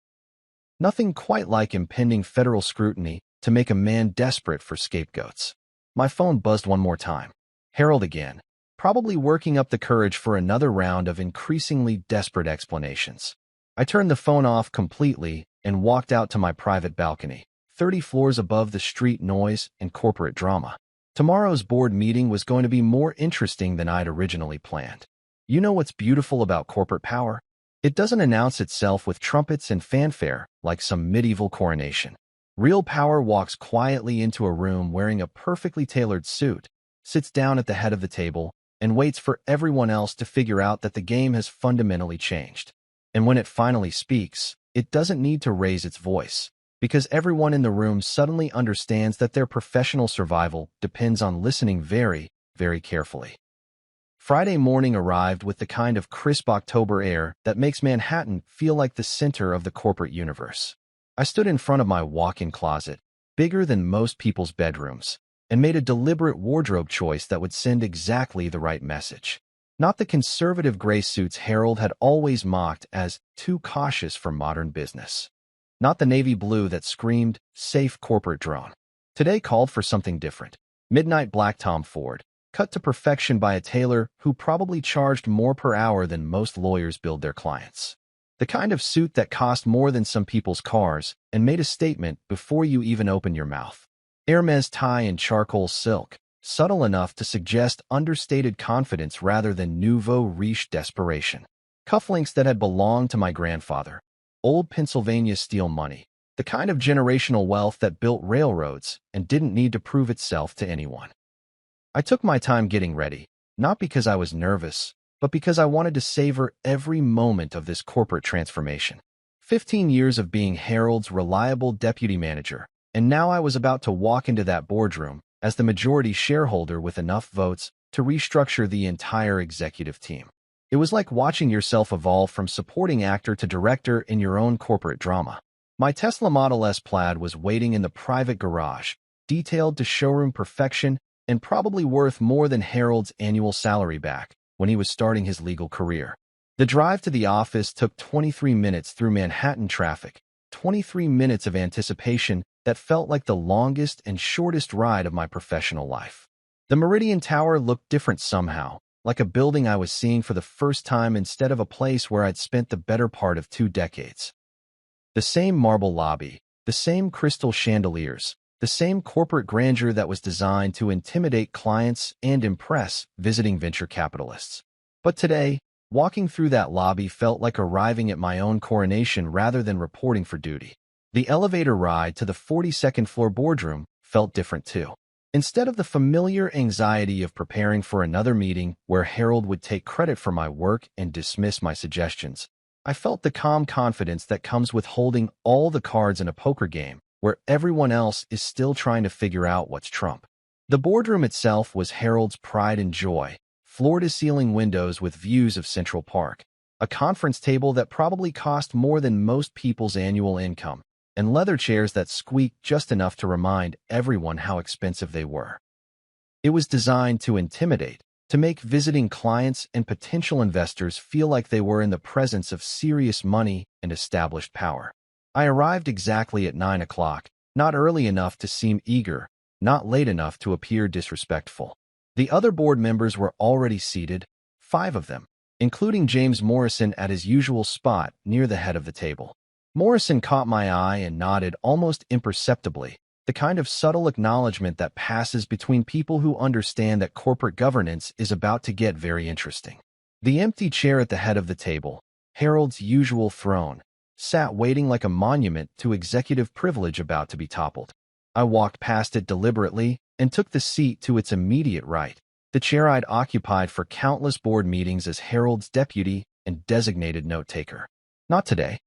Nothing quite like impending federal scrutiny to make a man desperate for scapegoats. My phone buzzed one more time. Harold again, probably working up the courage for another round of increasingly desperate explanations. I turned the phone off completely and walked out to my private balcony, 30 floors above the street noise and corporate drama. Tomorrow's board meeting was going to be more interesting than I'd originally planned. You know what's beautiful about corporate power? It doesn't announce itself with trumpets and fanfare like some medieval coronation. Real power walks quietly into a room wearing a perfectly tailored suit, sits down at the head of the table, and waits for everyone else to figure out that the game has fundamentally changed. And when it finally speaks, it doesn't need to raise its voice, because everyone in the room suddenly understands that their professional survival depends on listening very, very carefully. Friday morning arrived with the kind of crisp October air that makes Manhattan feel like the center of the corporate universe. I stood in front of my walk-in closet, bigger than most people's bedrooms, and made a deliberate wardrobe choice that would send exactly the right message. Not the conservative gray suits Harold had always mocked as too cautious for modern business. Not the navy blue that screamed, safe corporate drone. Today called for something different. Midnight black Tom Ford, cut to perfection by a tailor who probably charged more per hour than most lawyers billed their clients. The kind of suit that cost more than some people's cars and made a statement before you even open your mouth. Hermes tie in charcoal silk, subtle enough to suggest understated confidence rather than nouveau riche desperation. Cufflinks that had belonged to my grandfather. Old Pennsylvania steel money, the kind of generational wealth that built railroads and didn't need to prove itself to anyone. I took my time getting ready, not because I was nervous, but because I wanted to savor every moment of this corporate transformation. 15 years of being Harold's reliable deputy manager, and now I was about to walk into that boardroom as the majority shareholder with enough votes to restructure the entire executive team. It was like watching yourself evolve from supporting actor to director in your own corporate drama. My Tesla Model S Plaid was waiting in the private garage, detailed to showroom perfection and probably worth more than Harold's annual salary back when he was starting his legal career. The drive to the office took 23 minutes through Manhattan traffic, 23 minutes of anticipation that felt like the longest and shortest ride of my professional life. The Meridian Tower looked different somehow, like a building I was seeing for the first time instead of a place where I'd spent the better part of 2 decades. The same marble lobby, the same crystal chandeliers, the same corporate grandeur that was designed to intimidate clients and impress visiting venture capitalists. But today, walking through that lobby felt like arriving at my own coronation rather than reporting for duty. The elevator ride to the 42nd floor boardroom felt different too. Instead of the familiar anxiety of preparing for another meeting where Harold would take credit for my work and dismiss my suggestions, I felt the calm confidence that comes with holding all the cards in a poker game where everyone else is still trying to figure out what's trump. The boardroom itself was Harold's pride and joy, floor-to-ceiling windows with views of Central Park, a conference table that probably cost more than most people's annual income, and leather chairs that squeaked just enough to remind everyone how expensive they were. It was designed to intimidate, to make visiting clients and potential investors feel like they were in the presence of serious money and established power. I arrived exactly at 9 o'clock, not early enough to seem eager, not late enough to appear disrespectful. The other board members were already seated, 5 of them, including James Morrison at his usual spot near the head of the table. Morrison caught my eye and nodded almost imperceptibly, the kind of subtle acknowledgement that passes between people who understand that corporate governance is about to get very interesting. The empty chair at the head of the table, Harold's usual throne, sat waiting like a monument to executive privilege about to be toppled. I walked past it deliberately and took the seat to its immediate right, the chair I'd occupied for countless board meetings as Harold's deputy and designated note-taker. Not today.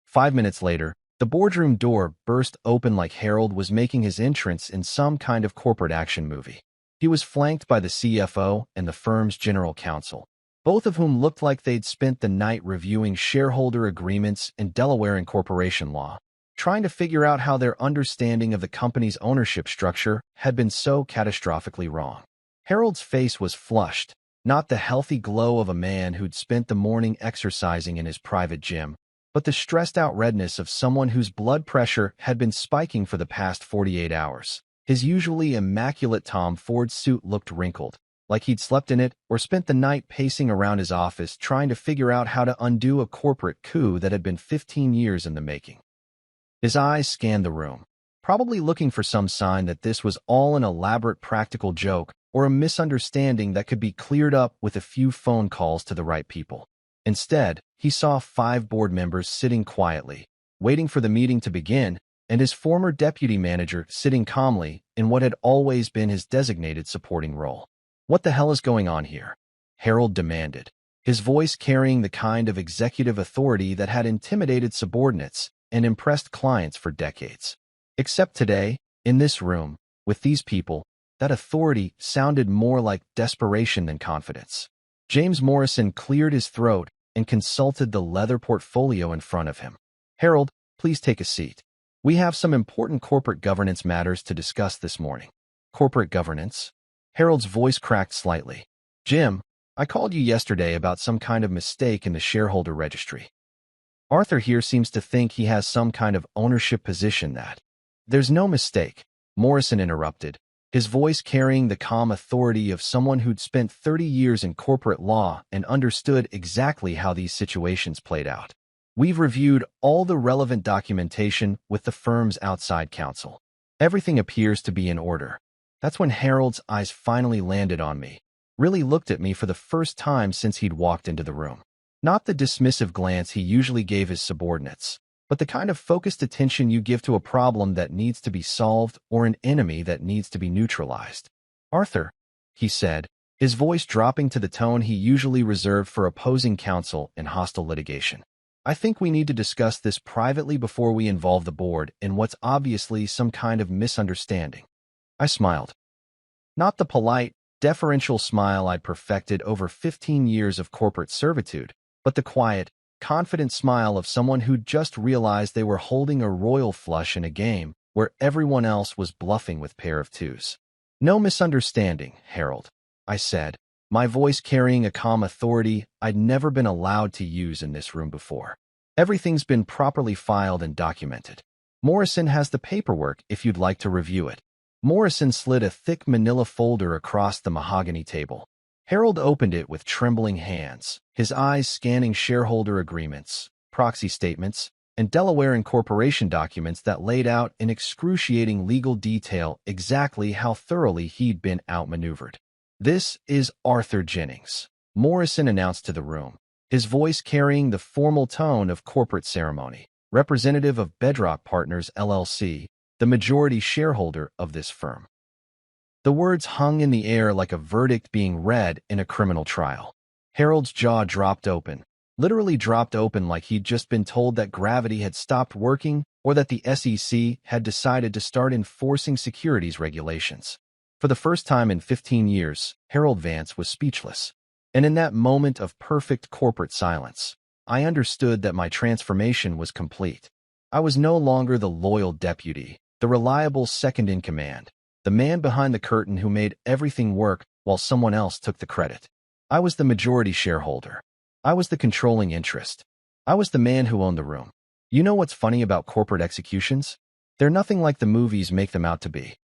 5 minutes later, the boardroom door burst open like Harold was making his entrance in some kind of corporate action movie. He was flanked by the CFO and the firm's general counsel, both of whom looked like they'd spent the night reviewing shareholder agreements and Delaware incorporation law, trying to figure out how their understanding of the company's ownership structure had been so catastrophically wrong. Harold's face was flushed, not the healthy glow of a man who'd spent the morning exercising in his private gym, but the stressed-out redness of someone whose blood pressure had been spiking for the past 48 hours. His usually immaculate Tom Ford suit looked wrinkled, like he'd slept in it or spent the night pacing around his office trying to figure out how to undo a corporate coup that had been 15 years in the making. His eyes scanned the room, probably looking for some sign that this was all an elaborate practical joke or a misunderstanding that could be cleared up with a few phone calls to the right people. Instead, he saw 5 board members sitting quietly, waiting for the meeting to begin, and his former deputy manager sitting calmly in what had always been his designated supporting role. "What the hell is going on here?" Harold demanded, his voice carrying the kind of executive authority that had intimidated subordinates and impressed clients for decades. Except today, in this room, with these people, that authority sounded more like desperation than confidence. James Morrison cleared his throat and consulted the leather portfolio in front of him. "Harold, please take a seat. We have some important corporate governance matters to discuss this morning." "Corporate governance?" Harold's voice cracked slightly. "Jim, I called you yesterday about some kind of mistake in the shareholder registry. Arthur here seems to think he has some kind of ownership position that—" "There's no mistake," Morrison interrupted, his voice carrying the calm authority of someone who'd spent 30 years in corporate law and understood exactly how these situations played out. "We've reviewed all the relevant documentation with the firm's outside counsel. Everything appears to be in order." That's when Harold's eyes finally landed on me, really looked at me for the first time since he'd walked into the room. Not the dismissive glance he usually gave his subordinates, but the kind of focused attention you give to a problem that needs to be solved or an enemy that needs to be neutralized. Arthur, he said, his voice dropping to the tone he usually reserved for opposing counsel in hostile litigation. I think we need to discuss this privately before we involve the board in what's obviously some kind of misunderstanding. I smiled. Not the polite, deferential smile I'd perfected over 15 years of corporate servitude, but the quiet, confident smile of someone who'd just realized they were holding a royal flush in a game where everyone else was bluffing with pair of twos. No misunderstanding, Harold, I said, my voice carrying a calm authority I'd never been allowed to use in this room before. Everything's been properly filed and documented. Morrison has the paperwork if you'd like to review it. Morrison slid a thick manila folder across the mahogany table. Harold opened it with trembling hands, his eyes scanning shareholder agreements, proxy statements, and Delaware Incorporation documents that laid out in excruciating legal detail exactly how thoroughly he'd been outmaneuvered. "This is Arthur Jennings," Morrison announced to the room, his voice carrying the formal tone of corporate ceremony, representative of Bedrock Partners, LLC, the majority shareholder of this firm. The words hung in the air like a verdict being read in a criminal trial. Harold's jaw dropped open, literally dropped open, like he'd just been told that gravity had stopped working or that the SEC had decided to start enforcing securities regulations. For the first time in 15 years, Harold Vance was speechless. And in that moment of perfect corporate silence, I understood that my transformation was complete. I was no longer the loyal deputy, the reliable second-in-command, the man behind the curtain who made everything work while someone else took the credit. I was the majority shareholder. I was the controlling interest. I was the man who owned the room. You know what's funny about corporate executions? They're nothing like the movies make them out to be.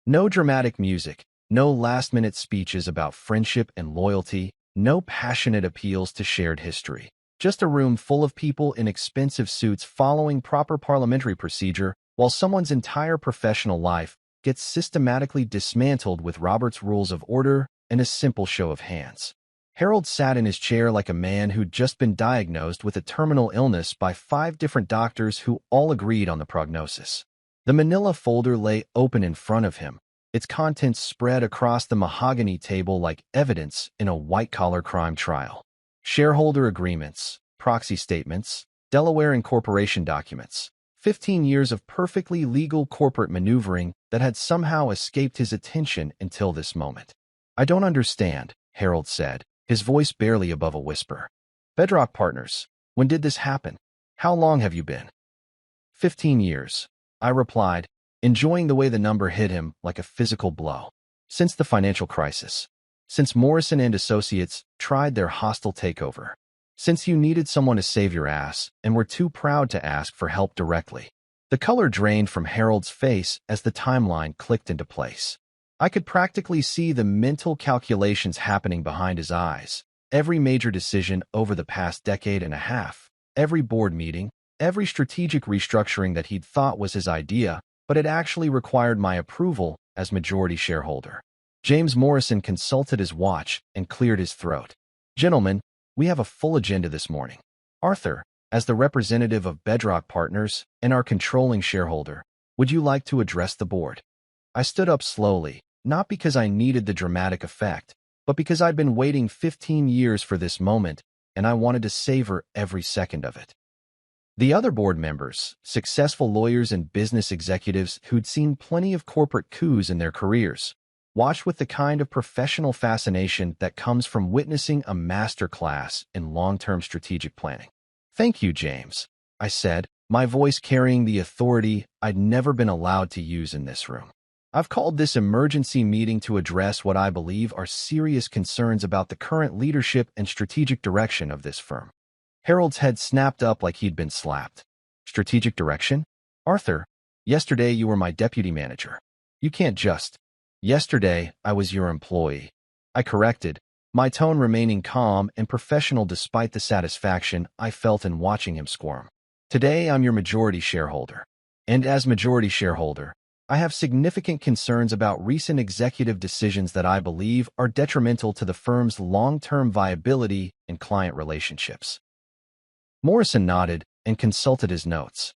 No dramatic music, no last-minute speeches about friendship and loyalty, no passionate appeals to shared history. Just a room full of people in expensive suits following proper parliamentary procedure while someone's entire professional life gets systematically dismantled with Robert's Rules of Order and a simple show of hands. Harold sat in his chair like a man who'd just been diagnosed with a terminal illness by 5 different doctors who all agreed on the prognosis. The manila folder lay open in front of him, its contents spread across the mahogany table like evidence in a white-collar crime trial. Shareholder agreements, proxy statements, Delaware Incorporation documents, 15 years of perfectly legal corporate maneuvering that had somehow escaped his attention until this moment. "I don't understand," Harold said, his voice barely above a whisper. "Bedrock Partners, when did this happen? How long have you been?" 15 years. I replied, enjoying the way the number hit him like a physical blow. "Since the financial crisis. Since Morrison and Associates tried their hostile takeover. Since you needed someone to save your ass and were too proud to ask for help directly." The color drained from Harold's face as the timeline clicked into place. I could practically see the mental calculations happening behind his eyes. Every major decision over the past decade and a half, every board meeting, every strategic restructuring that he'd thought was his idea, but it actually required my approval as majority shareholder. James Morrison consulted his watch and cleared his throat. "Gentlemen, we have a full agenda this morning. Arthur, as the representative of Bedrock Partners and our controlling shareholder, would you like to address the board?" I stood up slowly, not because I needed the dramatic effect, but because I'd been waiting 15 years for this moment, and I wanted to savor every second of it. The other board members, successful lawyers and business executives who'd seen plenty of corporate coups in their careers, watched with the kind of professional fascination that comes from witnessing a master class in long-term strategic planning. "Thank you, James," I said, my voice carrying the authority I'd never been allowed to use in this room. "I've called this emergency meeting to address what I believe are serious concerns about the current leadership and strategic direction of this firm." Harold's head snapped up like he'd been slapped. "Strategic direction? Arthur, yesterday you were my deputy manager. You can't just—" "Yesterday, I was your employee," I corrected, my tone remaining calm and professional despite the satisfaction I felt in watching him squirm. "Today, I'm your majority shareholder. And as majority shareholder, I have significant concerns about recent executive decisions that I believe are detrimental to the firm's long-term viability and client relationships." Morrison nodded, and consulted his notes.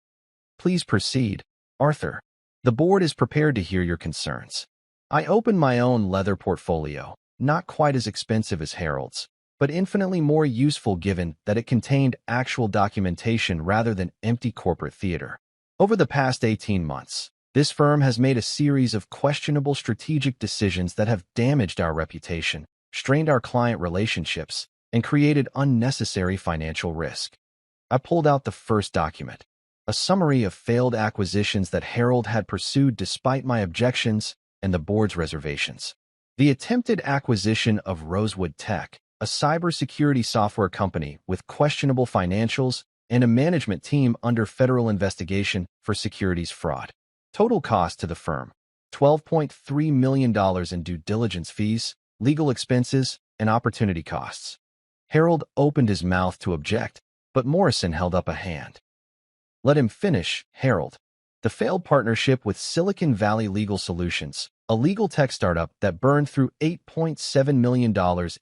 "Please proceed, Arthur. The board is prepared to hear your concerns." I opened my own leather portfolio, not quite as expensive as Harold's, but infinitely more useful given that it contained actual documentation rather than empty corporate theater. Over the past 18 months, this firm has made a series of questionable strategic decisions that have damaged our reputation, strained our client relationships, and created unnecessary financial risk. I pulled out the first document, a summary of failed acquisitions that Harold had pursued despite my objections and the board's reservations. The attempted acquisition of Rosewood Tech, a cybersecurity software company with questionable financials and a management team under federal investigation for securities fraud. Total cost to the firm, $12.3 million in due diligence fees, legal expenses, and opportunity costs. Harold opened his mouth to object, but Morrison held up a hand. "Let him finish, Harold." The failed partnership with Silicon Valley Legal Solutions, a legal tech startup that burned through $8.7 million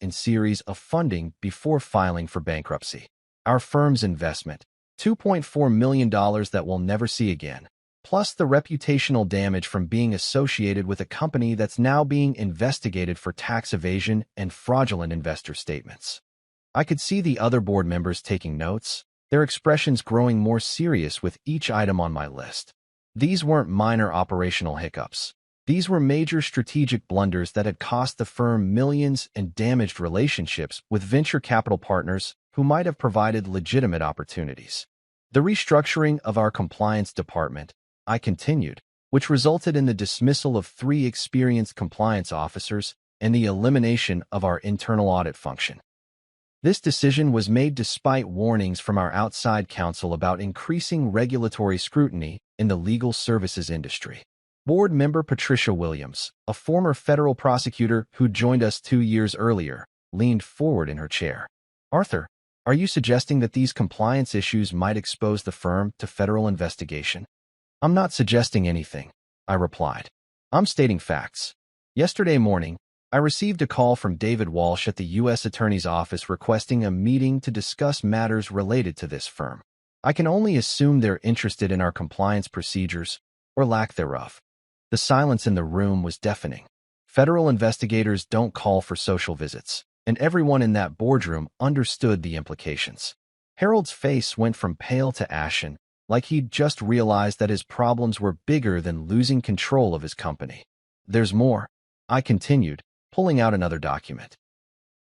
in series of funding before filing for bankruptcy. Our firm's investment, $2.4 million that we'll never see again, plus the reputational damage from being associated with a company that's now being investigated for tax evasion and fraudulent investor statements. I could see the other board members taking notes, their expressions growing more serious with each item on my list. These weren't minor operational hiccups. These were major strategic blunders that had cost the firm millions and damaged relationships with venture capital partners who might have provided legitimate opportunities. The restructuring of our compliance department, I continued, which resulted in the dismissal of 3 experienced compliance officers and the elimination of our internal audit function. This decision was made despite warnings from our outside counsel about increasing regulatory scrutiny in the legal services industry. Board member Patricia Williams, a former federal prosecutor who joined us 2 years earlier, leaned forward in her chair. "Arthur, are you suggesting that these compliance issues might expose the firm to federal investigation?" "I'm not suggesting anything," I replied. "I'm stating facts. Yesterday morning, I received a call from David Walsh at the U.S. Attorney's Office requesting a meeting to discuss matters related to this firm. I can only assume they're interested in our compliance procedures, or lack thereof." The silence in the room was deafening. Federal investigators don't call for social visits, and everyone in that boardroom understood the implications. Harold's face went from pale to ashen, like he'd just realized that his problems were bigger than losing control of his company. "There's more," I continued, pulling out another document.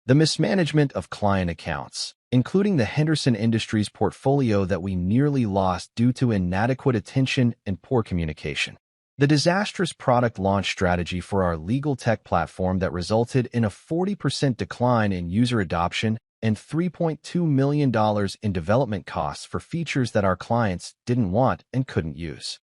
"The mismanagement of client accounts, including the Henderson Industries portfolio that we nearly lost due to inadequate attention and poor communication. The disastrous product launch strategy for our legal tech platform that resulted in a 40% decline in user adoption and $3.2 million in development costs for features that our clients didn't want and couldn't use."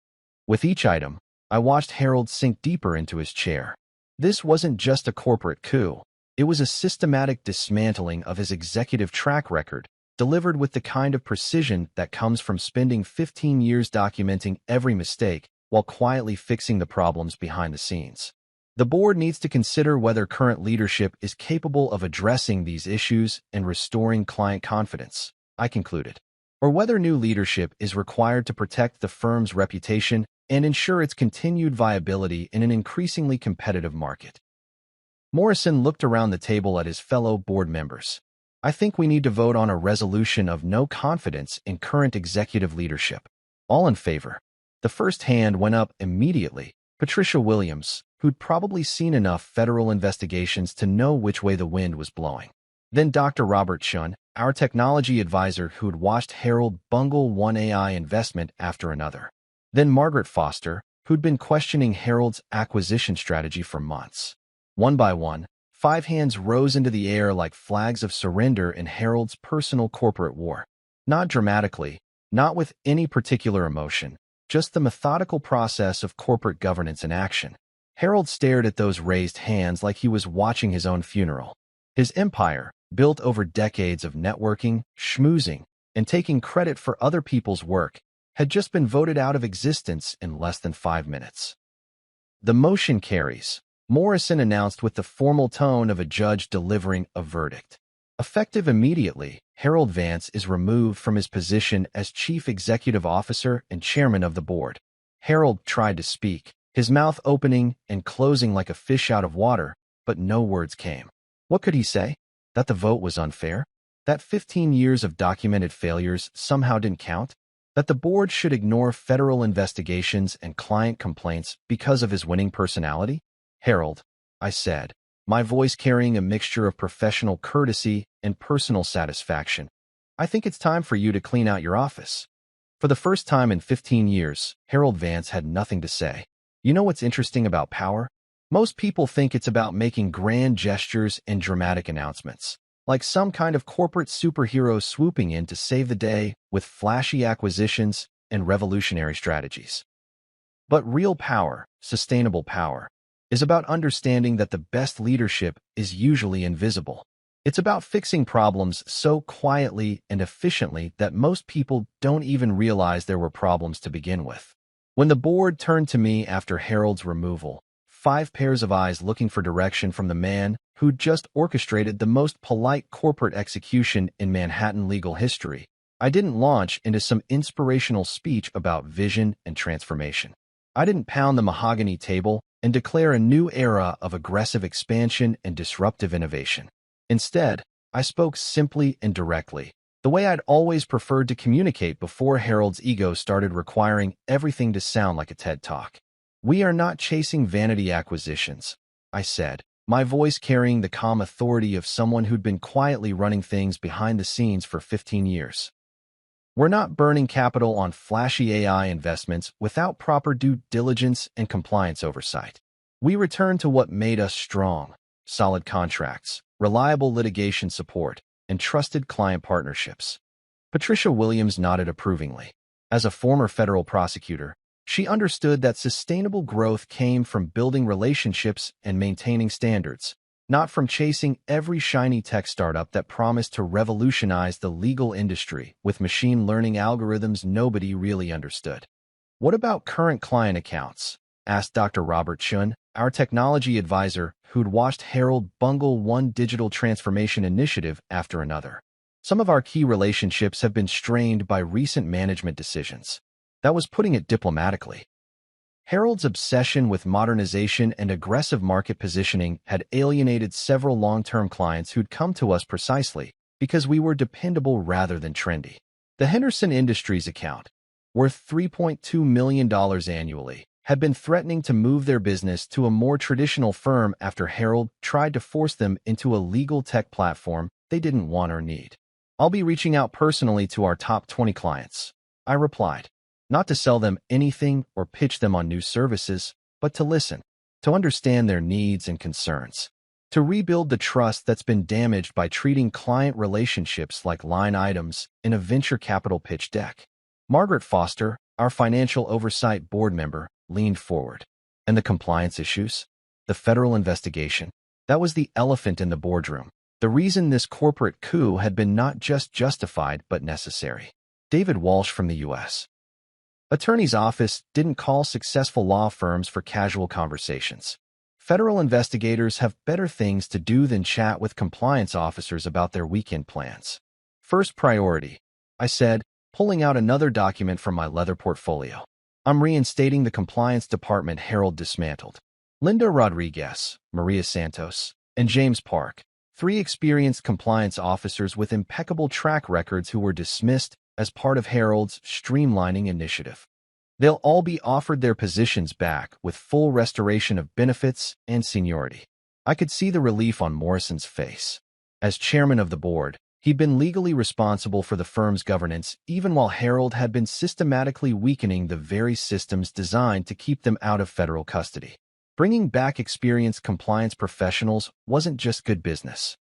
With each item, I watched Harold sink deeper into his chair. This wasn't just a corporate coup. It was a systematic dismantling of his executive track record, delivered with the kind of precision that comes from spending 15 years documenting every mistake while quietly fixing the problems behind the scenes. The board needs to consider whether current leadership is capable of addressing these issues and restoring client confidence, I concluded, or whether new leadership is required to protect the firm's reputation and ensure its continued viability in an increasingly competitive market. Morrison looked around the table at his fellow board members. "I think we need to vote on a resolution of no confidence in current executive leadership." All in favor. The first hand went up immediately. Patricia Williams, who'd probably seen enough federal investigations to know which way the wind was blowing. Then Dr. Robert Chun, our technology advisor who'd watched Harold bungle one AI investment after another. Then Margaret Foster, who'd been questioning Harold's acquisition strategy for months. One by one, 5 hands rose into the air like flags of surrender in Harold's personal corporate war. Not dramatically, not with any particular emotion, just the methodical process of corporate governance in action. Harold stared at those raised hands like he was watching his own funeral. His empire, built over decades of networking, schmoozing, and taking credit for other people's work, had just been voted out of existence in less than 5 minutes. "The motion carries," Morrison announced with the formal tone of a judge delivering a verdict. Effective immediately, Harold Vance is removed from his position as Chief Executive Officer and Chairman of the Board. Harold tried to speak, his mouth opening and closing like a fish out of water, but no words came. What could he say? That the vote was unfair? That 15 years of documented failures somehow didn't count? That the board should ignore federal investigations and client complaints because of his winning personality? Harold, I said, my voice carrying a mixture of professional courtesy and personal satisfaction, I think it's time for you to clean out your office. For the first time in 15 years, Harold Vance had nothing to say. You know what's interesting about power? Most people think it's about making grand gestures and dramatic announcements, like some kind of corporate superhero swooping in to save the day with flashy acquisitions and revolutionary strategies. But real power, sustainable power, is about understanding that the best leadership is usually invisible. It's about fixing problems so quietly and efficiently that most people don't even realize there were problems to begin with. When the board turned to me after Harold's removal, 5 pairs of eyes looking for direction from the man who'd just orchestrated the most polite corporate execution in Manhattan legal history, I didn't launch into some inspirational speech about vision and transformation. I didn't pound the mahogany table and declare a new era of aggressive expansion and disruptive innovation. Instead, I spoke simply and directly, the way I'd always preferred to communicate before Harold's ego started requiring everything to sound like a TED Talk. We are not chasing vanity acquisitions, I said, my voice carrying the calm authority of someone who'd been quietly running things behind the scenes for 15 years. We're not burning capital on flashy AI investments without proper due diligence and compliance oversight. We return to what made us strong: solid contracts, reliable litigation support, and trusted client partnerships. Patricia Williams nodded approvingly. As a former federal prosecutor, she understood that sustainable growth came from building relationships and maintaining standards, not from chasing every shiny tech startup that promised to revolutionize the legal industry with machine learning algorithms nobody really understood. What about current client accounts? Asked Dr. Robert Chun, our technology advisor who'd watched Harold bungle one digital transformation initiative after another. Some of our key relationships have been strained by recent management decisions. That was putting it diplomatically. Harold's obsession with modernization and aggressive market positioning had alienated several long-term clients who'd come to us precisely because we were dependable rather than trendy. The Henderson Industries account, worth $3.2 million annually, had been threatening to move their business to a more traditional firm after Harold tried to force them into a legal tech platform they didn't want or need. I'll be reaching out personally to our top 20 clients, I replied. Not to sell them anything or pitch them on new services, but to listen, to understand their needs and concerns, to rebuild the trust that's been damaged by treating client relationships like line items in a venture capital pitch deck. Margaret Foster, our financial oversight board member, leaned forward. And the compliance issues? The federal investigation? That was the elephant in the boardroom. The reason this corporate coup had been not just justified but necessary. David Walsh from the U.S. Attorney's office didn't call successful law firms for casual conversations. Federal investigators have better things to do than chat with compliance officers about their weekend plans. First priority, I said, pulling out another document from my leather portfolio. I'm reinstating the compliance department Harold dismantled. Linda Rodriguez, Maria Santos, and James Park, 3 experienced compliance officers with impeccable track records who were dismissed as part of Harold's streamlining initiative. They'll all be offered their positions back with full restoration of benefits and seniority. I could see the relief on Morrison's face. As chairman of the board, he'd been legally responsible for the firm's governance even while Harold had been systematically weakening the very systems designed to keep them out of federal custody. Bringing back experienced compliance professionals wasn't just good business.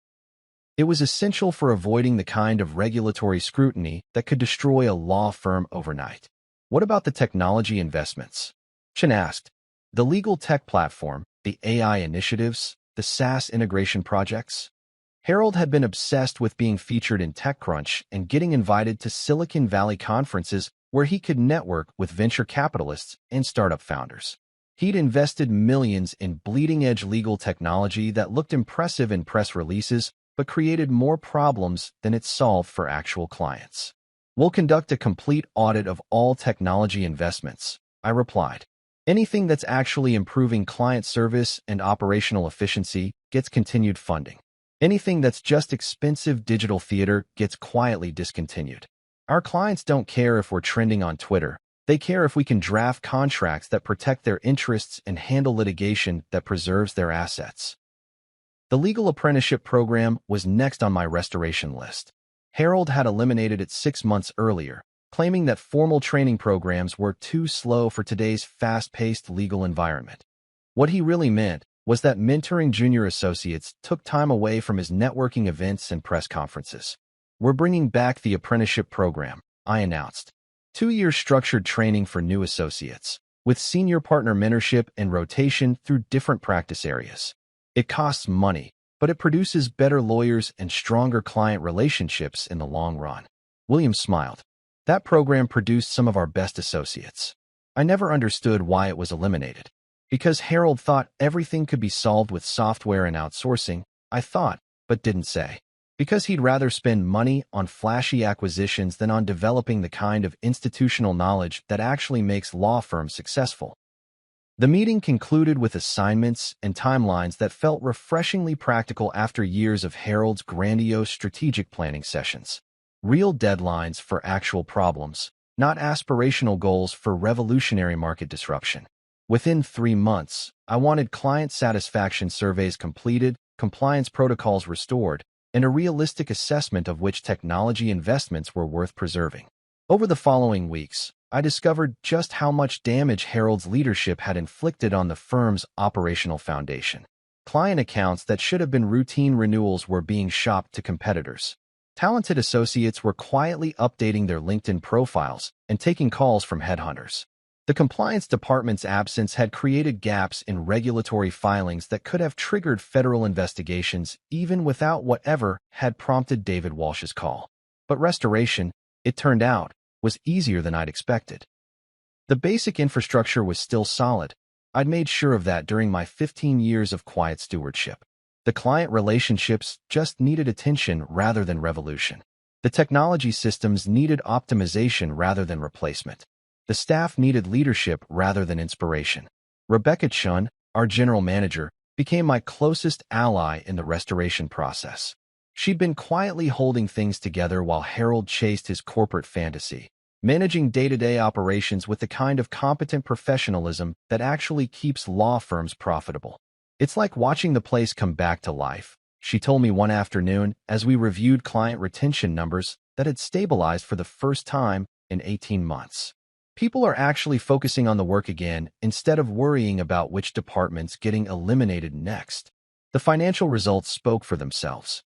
It was essential for avoiding the kind of regulatory scrutiny that could destroy a law firm overnight. What about the technology investments? Chen asked. The legal tech platform, the AI initiatives, the SaaS integration projects? Harold had been obsessed with being featured in TechCrunch and getting invited to Silicon Valley conferences where he could network with venture capitalists and startup founders. He'd invested millions in bleeding-edge legal technology that looked impressive in press releases but created more problems than it solved for actual clients. We'll conduct a complete audit of all technology investments, I replied. Anything that's actually improving client service and operational efficiency gets continued funding. Anything that's just expensive digital theater gets quietly discontinued. Our clients don't care if we're trending on Twitter. They care if we can draft contracts that protect their interests and handle litigation that preserves their assets. The legal apprenticeship program was next on my restoration list. Harold had eliminated it 6 months earlier, claiming that formal training programs were too slow for today's fast-paced legal environment. What he really meant was that mentoring junior associates took time away from his networking events and press conferences. We're bringing back the apprenticeship program, I announced. 2-year structured training for new associates, with senior partner mentorship and rotation through different practice areas. It costs money, but it produces better lawyers and stronger client relationships in the long run. William smiled. That program produced some of our best associates. I never understood why it was eliminated. Because Harold thought everything could be solved with software and outsourcing, I thought, but didn't say. Because he'd rather spend money on flashy acquisitions than on developing the kind of institutional knowledge that actually makes law firms successful. The meeting concluded with assignments and timelines that felt refreshingly practical after years of Harold's grandiose strategic planning sessions. Real deadlines for actual problems, not aspirational goals for revolutionary market disruption. Within 3 months, I wanted client satisfaction surveys completed, compliance protocols restored, and a realistic assessment of which technology investments were worth preserving. Over the following weeks, I discovered just how much damage Harold's leadership had inflicted on the firm's operational foundation. Client accounts that should have been routine renewals were being shopped to competitors. Talented associates were quietly updating their LinkedIn profiles and taking calls from headhunters. The compliance department's absence had created gaps in regulatory filings that could have triggered federal investigations even without whatever had prompted David Walsh's call. But restoration, it turned out, was easier than I'd expected. The basic infrastructure was still solid. I'd made sure of that during my 15 years of quiet stewardship. The client relationships just needed attention rather than revolution. The technology systems needed optimization rather than replacement. The staff needed leadership rather than inspiration. Rebecca Chun, our general manager, became my closest ally in the restoration process. She'd been quietly holding things together while Harold chased his corporate fantasy, managing day-to-day operations with the kind of competent professionalism that actually keeps law firms profitable. It's like watching the place come back to life, she told me one afternoon as we reviewed client retention numbers that had stabilized for the first time in 18 months. People are actually focusing on the work again instead of worrying about which department's getting eliminated next. The financial results spoke for themselves.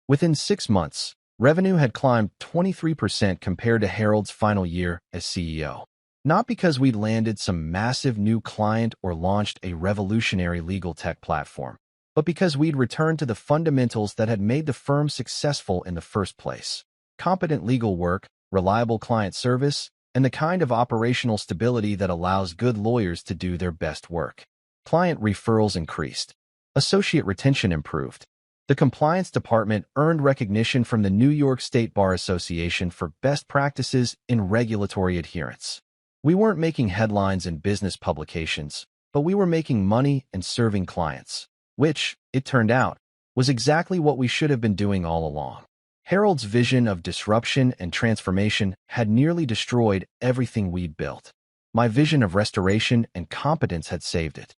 Within 6 months, revenue had climbed 23% compared to Harold's final year as CEO. Not because we'd landed some massive new client or launched a revolutionary legal tech platform, but because we'd returned to the fundamentals that had made the firm successful in the first place. Competent legal work, reliable client service, and the kind of operational stability that allows good lawyers to do their best work. Client referrals increased. Associate retention improved. The compliance department earned recognition from the New York State Bar Association for best practices in regulatory adherence. We weren't making headlines in business publications, but we were making money and serving clients, which, it turned out, was exactly what we should have been doing all along. Harold's vision of disruption and transformation had nearly destroyed everything we'd built. My vision of restoration and competence had saved it.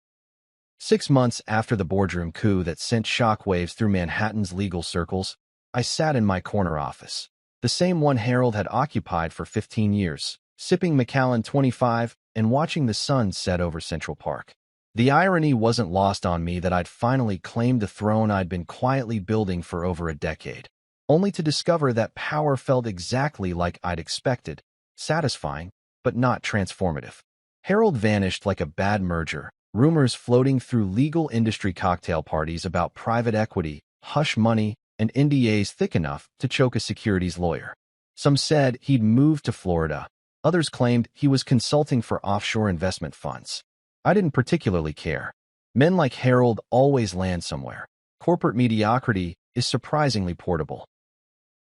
6 months after the boardroom coup that sent shockwaves through Manhattan's legal circles, I sat in my corner office, the same one Harold had occupied for 15 years, sipping Macallan 25 and watching the sun set over Central Park. The irony wasn't lost on me that I'd finally claimed the throne I'd been quietly building for over a decade, only to discover that power felt exactly like I'd expected, satisfying, but not transformative. Harold vanished like a bad merger, rumors floating through legal industry cocktail parties about private equity, hush money, and NDAs thick enough to choke a securities lawyer. Some said he'd moved to Florida. Others claimed he was consulting for offshore investment funds. I didn't particularly care. Men like Harold always land somewhere. Corporate mediocrity is surprisingly portable.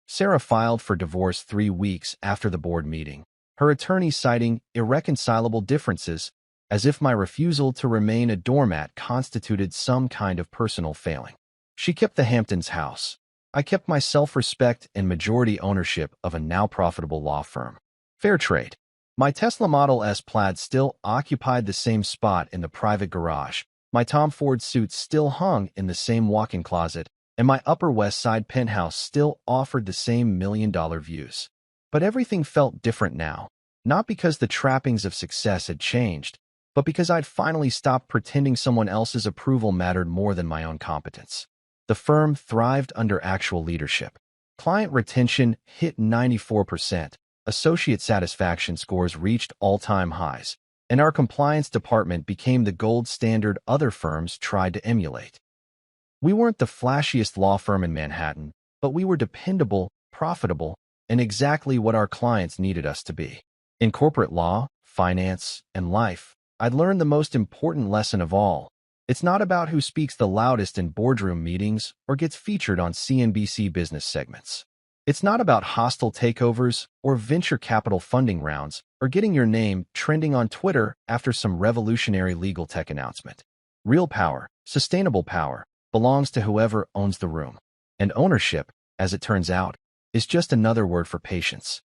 Sarah filed for divorce 3 weeks after the board meeting, her attorney citing irreconcilable differences, as if my refusal to remain a doormat constituted some kind of personal failing. She kept the Hamptons house. I kept my self-respect and majority ownership of a now profitable law firm. Fair trade. My Tesla Model S Plaid still occupied the same spot in the private garage. My Tom Ford suit still hung in the same walk-in closet, and my Upper West Side penthouse still offered the same million-dollar views. But everything felt different now, not because the trappings of success had changed, but because I'd finally stopped pretending someone else's approval mattered more than my own competence. The firm thrived under actual leadership. Client retention hit 94%, associate satisfaction scores reached all-time highs, and our compliance department became the gold standard other firms tried to emulate. We weren't the flashiest law firm in Manhattan, but we were dependable, profitable, and exactly what our clients needed us to be. In corporate law, finance, and life, I'd learned the most important lesson of all. It's not about who speaks the loudest in boardroom meetings or gets featured on CNBC business segments. It's not about hostile takeovers or venture capital funding rounds or getting your name trending on Twitter after some revolutionary legal tech announcement. Real power, sustainable power, belongs to whoever owns the room. And ownership, as it turns out, is just another word for patience.